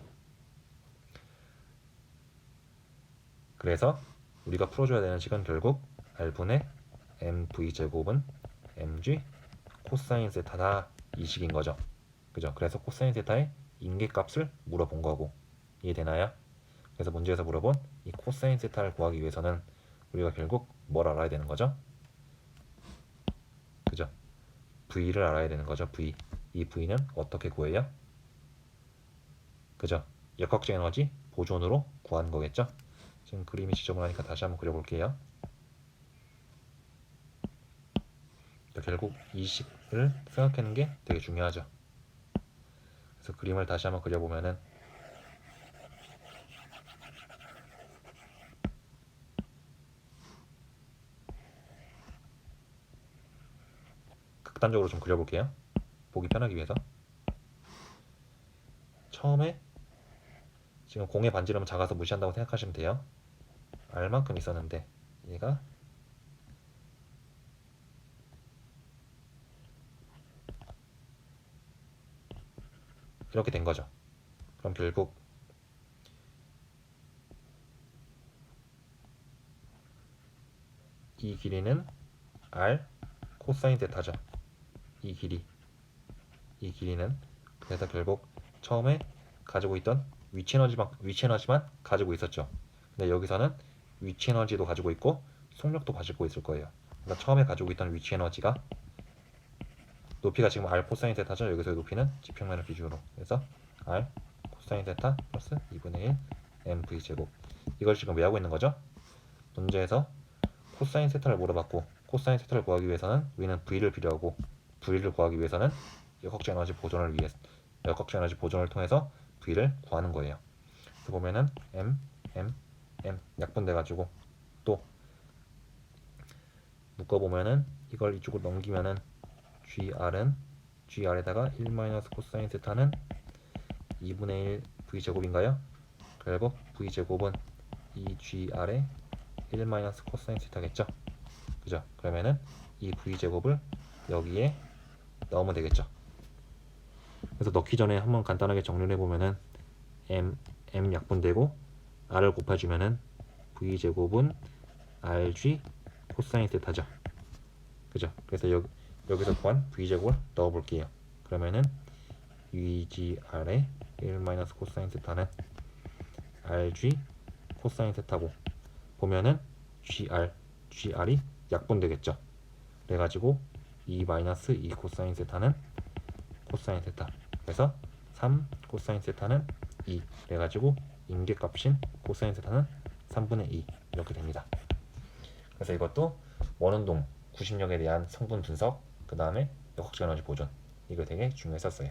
그래서 우리가 풀어줘야 되는 식은 결국 r분의 mv 제곱은 mg 코사인 세타다 이 식인 거죠. 그죠? 그래서 코사인 세타의 인계값을 물어본 거고, 이해되나요? 그래서 문제에서 물어본 이 코사인 세타를 구하기 위해서는 우리가 결국 뭘 알아야 되는 거죠? 그죠? v를 알아야 되는 거죠. 이 v는 어떻게 구해요? 그죠? 역학적 에너지 보존으로 구하는 거겠죠? 지금 그림이 지저분하니까 다시 한번 그려볼게요. 결국 이 식을 생각하는 게 되게 중요하죠. 그래서 그림을 다시 한번 그려보면은 극단적으로 좀 그려볼게요. 보기 편하기 위해서. 처음에 지금 공의 반지름은 작아서 무시한다고 생각하시면 돼요. R만큼 있었는데 얘가 이렇게 된 거죠. 그럼 결국 이 길이는 r 코사인 세타죠. 이 길이는 그래서 결국 처음에 가지고 있던 위치 에너지만 가지고 있었죠. 근데 여기서는 위치 에너지도 가지고 있고 속력도 가지고 있을 거예요. 그러니까 처음에 가지고 있던 위치 에너지가 높이가 지금 r 코사인 세타죠. 여기서의 높이는 지평면을 기준으로 그래서 r 코사인 세타 플러스 2분의 1 mv 제곱. 이걸 지금 왜 하고 있는 거죠? 문제에서 코사인 세타를 물어봤고 코사인 세타를 구하기 위해서는 우리는 v를 필요하고 v를 구하기 위해서는 역학적 에너지 보존을 통해서 v를 구하는 거예요. 그래서 보면은 m 약분돼 가지고 또 묶어 보면은 이걸 이쪽으로 넘기면은 gr에다가 1 코사인 세타는 2분의 1 v 제곱인가요? 결국 v 제곱은 2gr의 1 코사인 세타겠죠. 그죠? 그러면은 이 v 제곱을 여기에 넣으면 되겠죠. 그래서 넣기 전에 한번 간단하게 정리를 해보면은 m 약분되고 r을 곱해주면은 v 제곱은 rg 코사인 세타죠. 그죠? 그래서 여기서 구한 v 제곱을 넣어볼게요. 그러면은 UGR의 1 코사인 세타는 RG 코사인 세타고 보면은 GR이 약분되겠죠. 그래가지고 2 코사인 세타는 코사인 세타. 그래서 3 코사인 세타는 2. 그래가지고 임계값인 코사인 세타는 3분의 2 이렇게 됩니다. 그래서 이것도 원운동 구심력에 대한 성분 분석, 그 다음에 역학적 에너지 보존, 이거 되게 중요했었어요.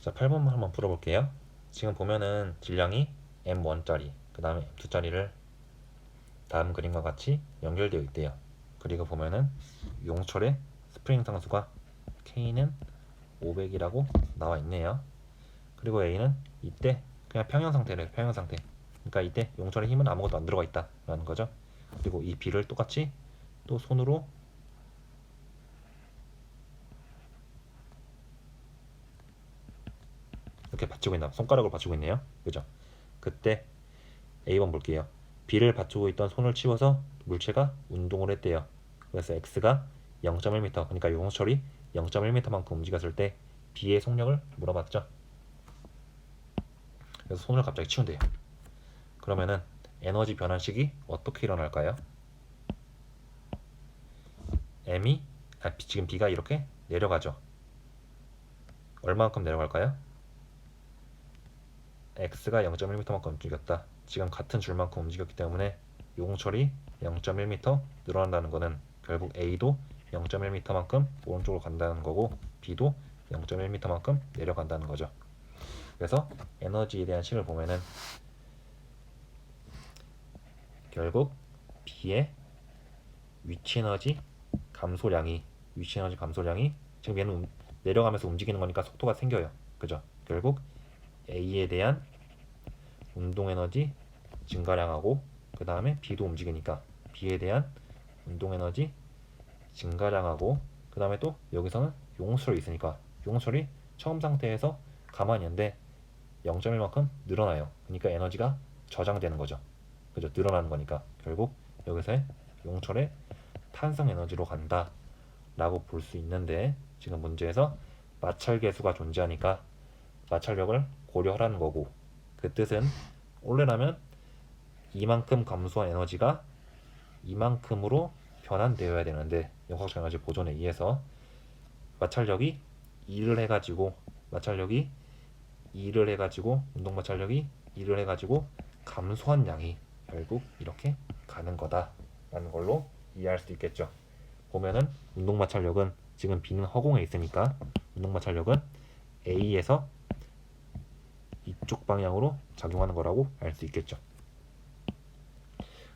자, 8번만 한번 풀어볼게요. 지금 보면은 질량이 M1짜리, 그 다음에 M2짜리를 다음 그림과 같이 연결되어 있대요. 그리고 보면은 용철의 스프링 상수가 K는 500이라고 나와 있네요. 그리고 A는 이때 그냥 평형 상태래요. 평형 상태. 그러니까 이때 용철의 힘은 아무것도 안 들어가 있다라는 거죠. 그리고 이 B를 똑같이 또 손으로 이렇게 받치고 있나, 손가락을 받치고 있네요. 그죠? 그때 A번 볼게요. B를 받치고 있던 손을 치워서 물체가 운동을 했대요. 그래서 X가 0.1m, 그러니까 용철이 0.1m만큼 움직였을 때 B의 속력을 물어봤죠. 그래서 손을 갑자기 치운대요. 그러면은 에너지 변환식이 어떻게 일어날까요? 지금 B가 이렇게 내려가죠. 얼마만큼 내려갈까요? X가 0.1m만큼 움직였다. 지금 같은 줄만큼 움직였기 때문에 용철이 0.1m 늘어난다는 것은 결국 A도 0.1m만큼 오른쪽으로 간다는 거고 B도 0.1m만큼 내려간다는 거죠. 그래서 에너지에 대한 식을 보면은 결국 B의 위치 에너지 감소량이 지금 얘는 내려가면서 움직이는 거니까 속도가 생겨요. 그죠? 결국 A에 대한 운동 에너지 증가량하고 그 다음에 B도 움직이니까 B에 대한 운동 에너지 증가량하고 그 다음에 또 여기서는 용솔이 있으니까 용솔이 처음 상태에서 가만히 있는데 0.1만큼 늘어나요. 그러니까 에너지가 저장되는 거죠. 그죠? 늘어나는 거니까 결국 여기서의 용철의 탄성 에너지로 간다 라고 볼 수 있는데 지금 문제에서 마찰 계수가 존재하니까 마찰력을 고려하라는 거고 그 뜻은 원래라면 이만큼 감소한 에너지가 이만큼으로 변환되어야 되는데 역학적 에너지 보존에 의해서 마찰력이 2를 해가지고 운동 마찰력이 2를 해가지고 감소한 양이 결국 이렇게 가는 거다라는 걸로 이해할 수 있겠죠. 보면은 운동 마찰력은 지금 B는 허공에 있으니까 운동 마찰력은 A에서 이쪽 방향으로 작용하는 거라고 알 수 있겠죠.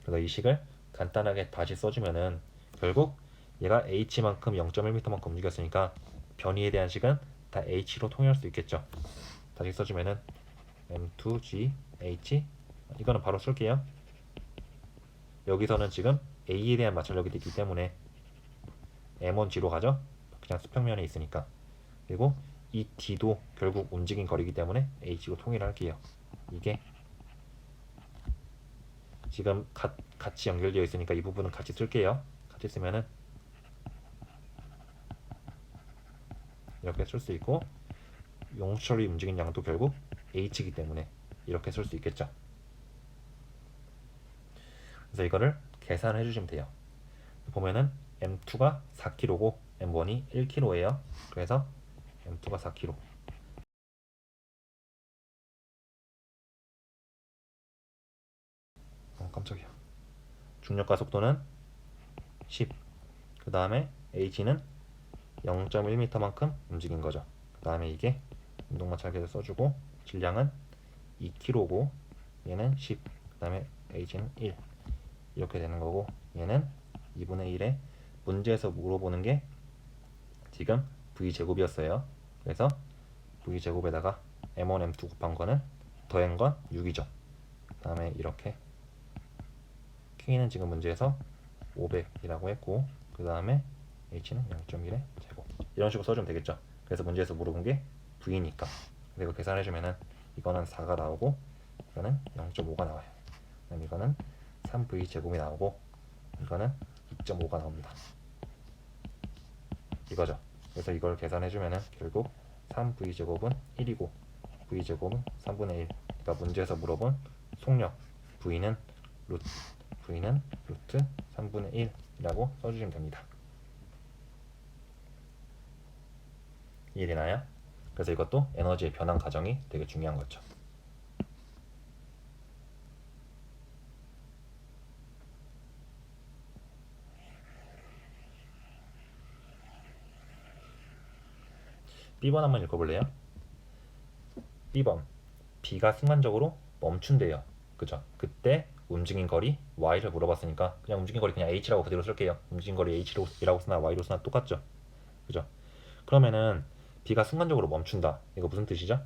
그래서 이 식을 간단하게 다시 써주면은 결국 얘가 H만큼 0.1m만큼 움직였으니까 변이에 대한 식은 다 H로 통일할 수 있겠죠. 다시 써주면은 M2G H 이거는 바로 쓸게요. 여기서는 지금 A에 대한 마찰력이 있기 때문에 M1G로 가죠. 그냥 수평면에 있으니까 그리고 이 D도 결국 움직인 거리이기 때문에 H로 통일할게요. 이게 지금 같이 연결되어 있으니까 이 부분은 같이 쓸게요. 같이 쓰면은 이렇게 쓸 수 있고, 용처리 움직인 양도 결국 H이기 때문에 이렇게 쓸 수 있겠죠. 그래서 이거를 계산해 주시면 돼요. 보면은 M2가 4kg고 M1이 1kg예요. 그래서 M2가 4kg. 깜짝이야. 중력과 속도는 10. 그 다음에 H는 0.1m만큼 움직인 거죠. 그 다음에 이게 운동마찰계를 써주고, 질량은 2kg고 얘는 10. 그 다음에 H는 1. 이렇게 되는 거고, 얘는 2분의 1에 문제에서 물어보는 게 지금 V제곱이었어요. 그래서 V제곱에다가 M1, M2 곱한 거는 더한 건 6이죠. 그 다음에 이렇게 K는 지금 문제에서 500이라고 했고, 그 다음에 H는 0.1의 제곱. 이런 식으로 써주면 되겠죠. 그래서 문제에서 물어본 게 V니까 이거 계산해주면은 이거는 4가 나오고, 이거는 0.5가 나와요. 그럼 이거는 3V 제곱이 나오고, 이거는 2.5가 나옵니다. 이거죠. 그래서 이걸 계산해주면은 결국 3V 제곱은 1이고 V 제곱은 3분의 1. 그러니까 문제에서 물어본 속력 V는 루트 3분의 1이라고 써주시면 됩니다. 이해되나요? 그래서 이것도 에너지의 변환 과정이 되게 중요한 거죠. B번 한번 읽어볼래요? B번, B가 순간적으로 멈춘대요. 그죠? 그때 움직인 거리 Y를 물어봤으니까 그냥 움직인 거리 그냥 H라고 그대로 쓸게요. 움직인 거리 H라고 쓰나 Y로 쓰나 똑같죠? 그죠? 그러면은 B가 순간적으로 멈춘다. 이거 무슨 뜻이죠?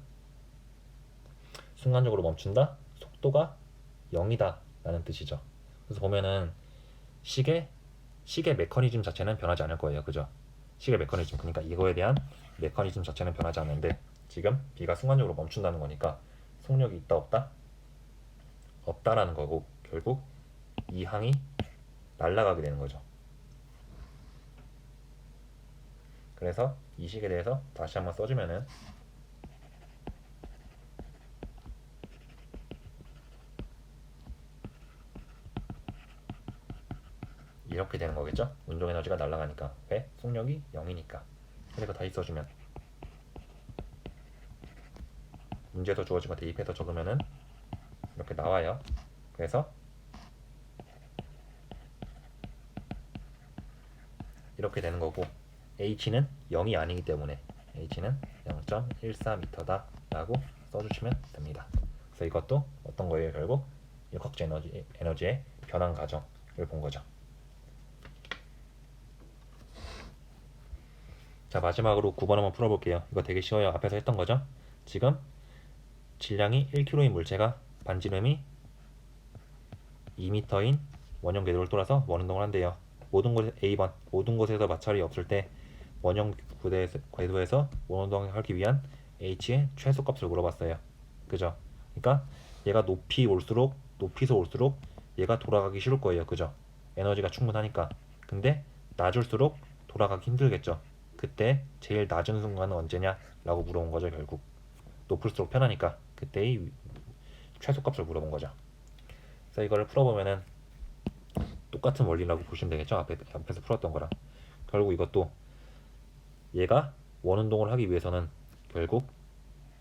순간적으로 멈춘다. 속도가 0이다 라는 뜻이죠. 그래서 보면은 시계 메커니즘 자체는 변하지 않을 거예요. 그죠? 시계 메커니즘, 그러니까 이거에 대한 메커니즘 자체는 변하지 않는데, 지금 B가 순간적으로 멈춘다는 거니까 속력이 있다 없다? 없다라는 거고, 결국 이 항이 날아가게 되는 거죠. 그래서 이 식에 대해서 다시 한번 써주면은 이렇게 되는 거겠죠? 운동 에너지가 날아가니까. 왜? 속력이 0이니까. 그래서 다시 써주면 문제에서 주어진 거 대입해서 적으면은 이렇게 나와요. 그래서 이렇게 되는 거고, H는 0이 아니기 때문에 H는 0.14m다 라고 써주시면 됩니다. 그래서 이것도 어떤 거예요? 결국 일확제 에너지의 변환 과정을 본 거죠. 자, 마지막으로 9번 한번 풀어볼게요. 이거 되게 쉬워요. 앞에서 했던 거죠. 지금 질량이 1kg인 물체가 반지름이 2m인 원형 궤도를 돌아서 원운동을 한대요. 모든 곳 A번, 모든 곳에서 마찰이 없을 때 원형 궤도에서 원운동을 하기 위한 H의 최소값을 물어봤어요. 그죠? 그러니까 얘가 높이서 올수록 얘가 돌아가기 쉬울 거예요. 그죠? 에너지가 충분하니까. 근데 낮을수록 돌아가기 힘들겠죠. 그때 제일 낮은 순간은 언제냐? 라고 물어본 거죠. 결국 높을수록 편하니까 그때의 최소값을 물어본 거죠. 그래서 이거를 풀어보면은 똑같은 원리라고 보시면 되겠죠. 앞에서 풀었던 거랑. 결국 이것도 얘가 원운동을 하기 위해서는 결국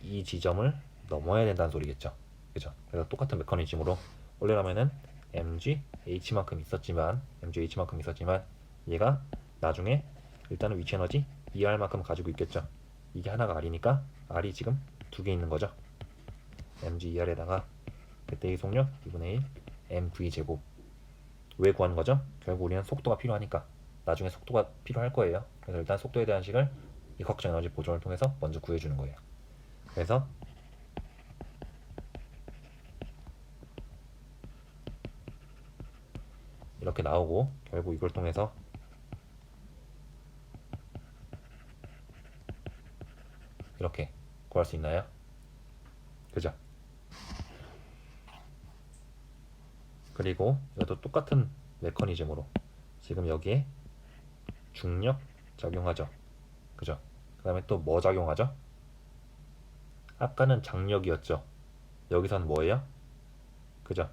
이 지점을 넘어야 된다는 소리겠죠. 그죠? 그래서 똑같은 메커니즘으로 원래라면은 mgh만큼 있었지만 얘가 나중에 일단은 위치 에너지 2r만큼 가지고 있겠죠. 이게 하나가 r이니까 r이 지금 두 개 있는 거죠. mg 2r에다가 그때의 속력 2분의 1 mv 제곱. 왜 구하는 거죠? 결국 우리는 속도가 필요하니까. 나중에 속도가 필요할 거예요. 그래서 일단 속도에 대한 식을 이각적 에너지 보존을 통해서 먼저 구해주는 거예요. 그래서 이렇게 나오고, 결국 이걸 통해서 구할 수 있나요? 그죠? 그리고 이것도 똑같은 메커니즘으로 지금 여기에 중력 작용하죠. 그죠? 그 다음에 또 뭐 작용하죠? 아까는 장력이었죠. 여기서는 뭐예요? 그죠?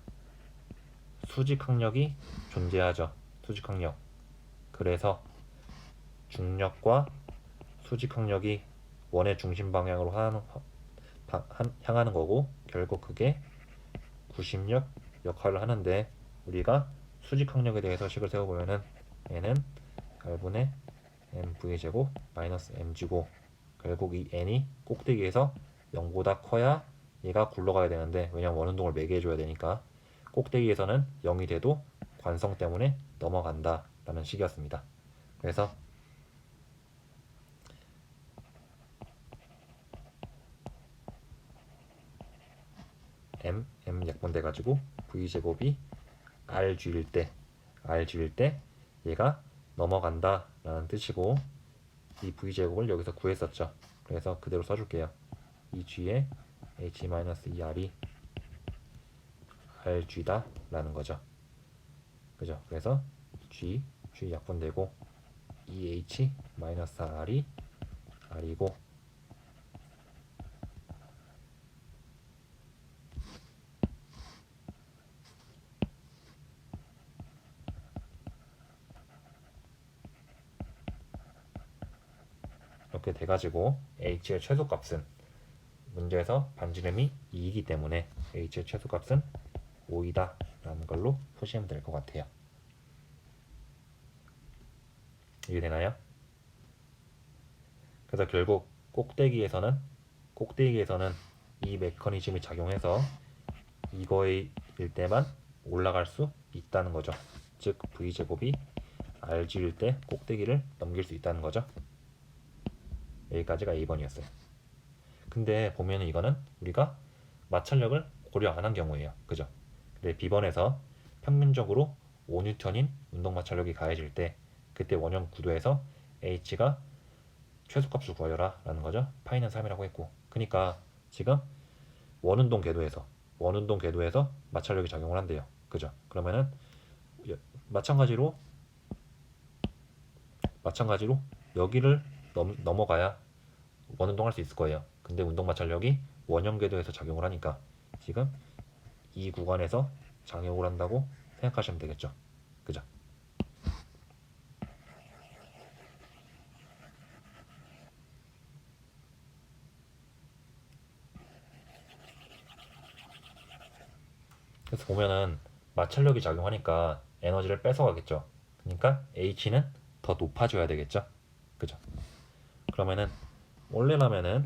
수직항력이 존재하죠. 수직항력. 그래서 중력과 수직항력이 원의 중심 방향으로 향하는 거고, 결국 그게 구심력 역할을 하는데, 우리가 수직항력에 대해서 식을 세워보면은 n은 r분의 mv 제곱 마이너스 mg고, 결국 이 n이 꼭대기에서 0보다 커야 얘가 굴러가야 되는데, 왜냐면 원운동을 매게 해줘야 되니까 꼭대기에서는 0이 돼도 관성 때문에 넘어간다 라는 식이었습니다. 그래서 m 약분돼 가지고 v 제곱이 rg일 때 얘가 넘어간다 라는 뜻이고, 이 v 제곱을 여기서 구했었죠. 그래서 그대로 써줄게요. 이 g에 h-2r이 rg다 라는 거죠. 그죠? 그래서 g 약분되고 2h-r이 r이고, 이렇게 돼가지고 h의 최소값은, 문제에서 반지름이 2이기 때문에 h의 최소값은 5이다 라는 걸로 푸시면 될 것 같아요. 이해되나요? 그래서 결국 꼭대기에서는 이 메커니즘이 작용해서 이거일 때만 올라갈 수 있다는 거죠. 즉 v제곱이 rg일 때 꼭대기를 넘길 수 있다는 거죠. 여기까지가 A번이었어요. 근데 보면은 이거는 우리가 마찰력을 고려 안 한 경우예요. 그죠? 근데 B번에서 평균적으로 5N인 운동 마찰력이 가해질 때, 그때 원형 구도에서 H가 최소값을 구하여라 라는 거죠. 파이는 3이라고 했고, 그러니까 지금 원운동 궤도에서 마찰력이 작용을 한대요. 그죠? 그러면은 마찬가지로 여기를 넘어가야 원운동 할 수 있을 거예요. 근데 운동 마찰력이 원형 궤도에서 작용을 하니까 지금 이 구간에서 작용을 한다고 생각하시면 되겠죠. 그죠? 그래서 보면은 마찰력이 작용하니까 에너지를 뺏어가겠죠. 그러니까 H는 더 높아져야 되겠죠. 그죠? 그러면은 원래라면은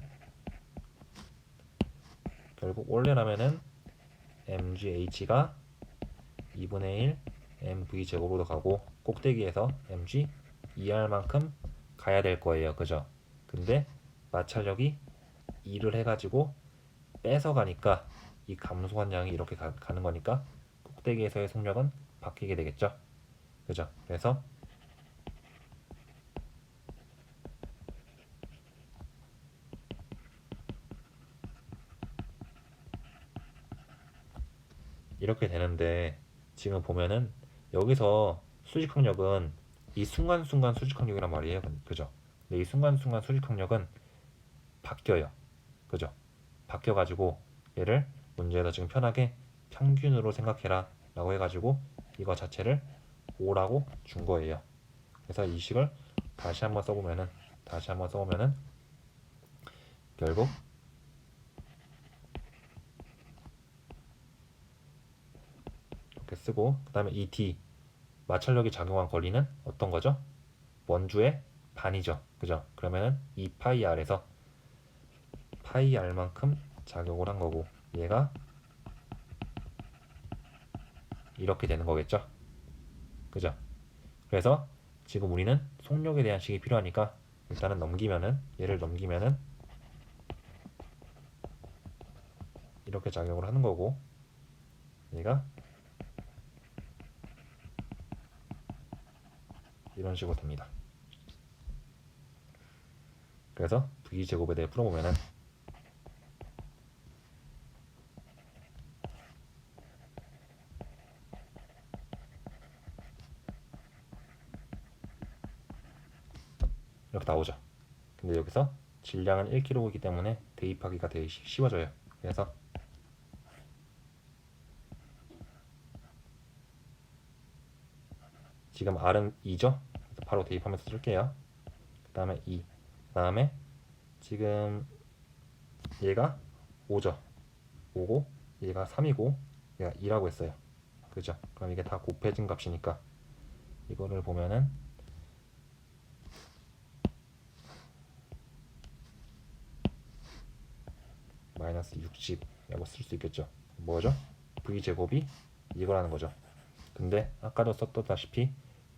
mgh가 2분의 1 mv 제곱으로 가고, 꼭대기에서 mg 2할 만큼 가야 될 거예요. 그죠? 근데 마찰력이 2를 해가지고 뺏어가니까 이 감소한 양이 이렇게 가는 거니까 꼭대기에서의 속력은 바뀌게 되겠죠. 그죠? 그래서 이렇게 되는데, 지금 보면은 여기서 수직항력은 이 순간순간 수직항력이란 말이에요. 그죠? 근데 이 순간순간 수직항력은 바뀌어요. 그죠? 바뀌어가지고 얘를 문제에서 지금 편하게 평균으로 생각해라 라고 해가지고 이거 자체를 5라고 준 거예요. 그래서 이 식을 다시 한번 써보면은 결국 이렇게 쓰고, 그 다음에 이 D 마찰력이 작용한 거리는 어떤 거죠? 원주의 반이죠. 그죠? 그러면은 이 파이 R에서 파이 R만큼 작용을 한 거고, 얘가 이렇게 되는 거겠죠. 그죠? 그래서 지금 우리는 속력에 대한 식이 필요하니까 일단은 얘를 넘기면은 이렇게 작용을 하는 거고, 얘가 이런 식으로 됩니다. 그래서 V제곱에 대해 풀어보면은 나오죠. 근데 여기서 질량은 1kg이기 때문에 대입하기가 되게 쉬워져요. 그래서 지금 R은 2죠. 바로 대입하면서 쓸게요. 그 다음에 2. 그 다음에 지금 얘가 5죠. 5고 얘가 3이고 얘가 2라고 했어요. 그죠? 그럼 이게 다 곱해진 값이니까 이거를 보면은 마이너스 60이라고 쓸 수 있겠죠. 뭐죠? v제곱이 이거라는 거죠. 근데 아까도 썼다시피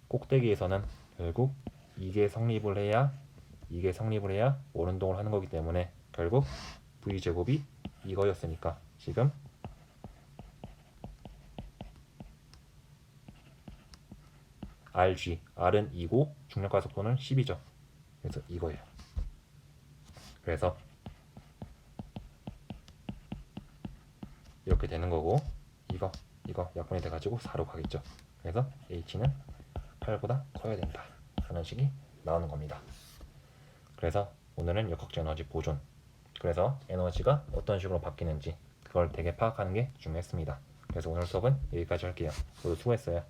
꼭대기에서는 결국 이게 성립을 해야 원운동을 하는 거기 때문에 결국 v제곱이 이거였으니까 지금 R은 2고 중력가속도는 10이죠. 그래서 이거예요. 그래서 이렇게 되는 거고 이거 약분이 돼가지고 4로 가겠죠. 그래서 H는 8보다 커야 된다 하는 식이 나오는 겁니다. 그래서 오늘은 역학적 에너지 보존, 그래서 에너지가 어떤 식으로 바뀌는지 그걸 되게 파악하는 게 중요했습니다. 그래서 오늘 수업은 여기까지 할게요. 모두 수고했어요.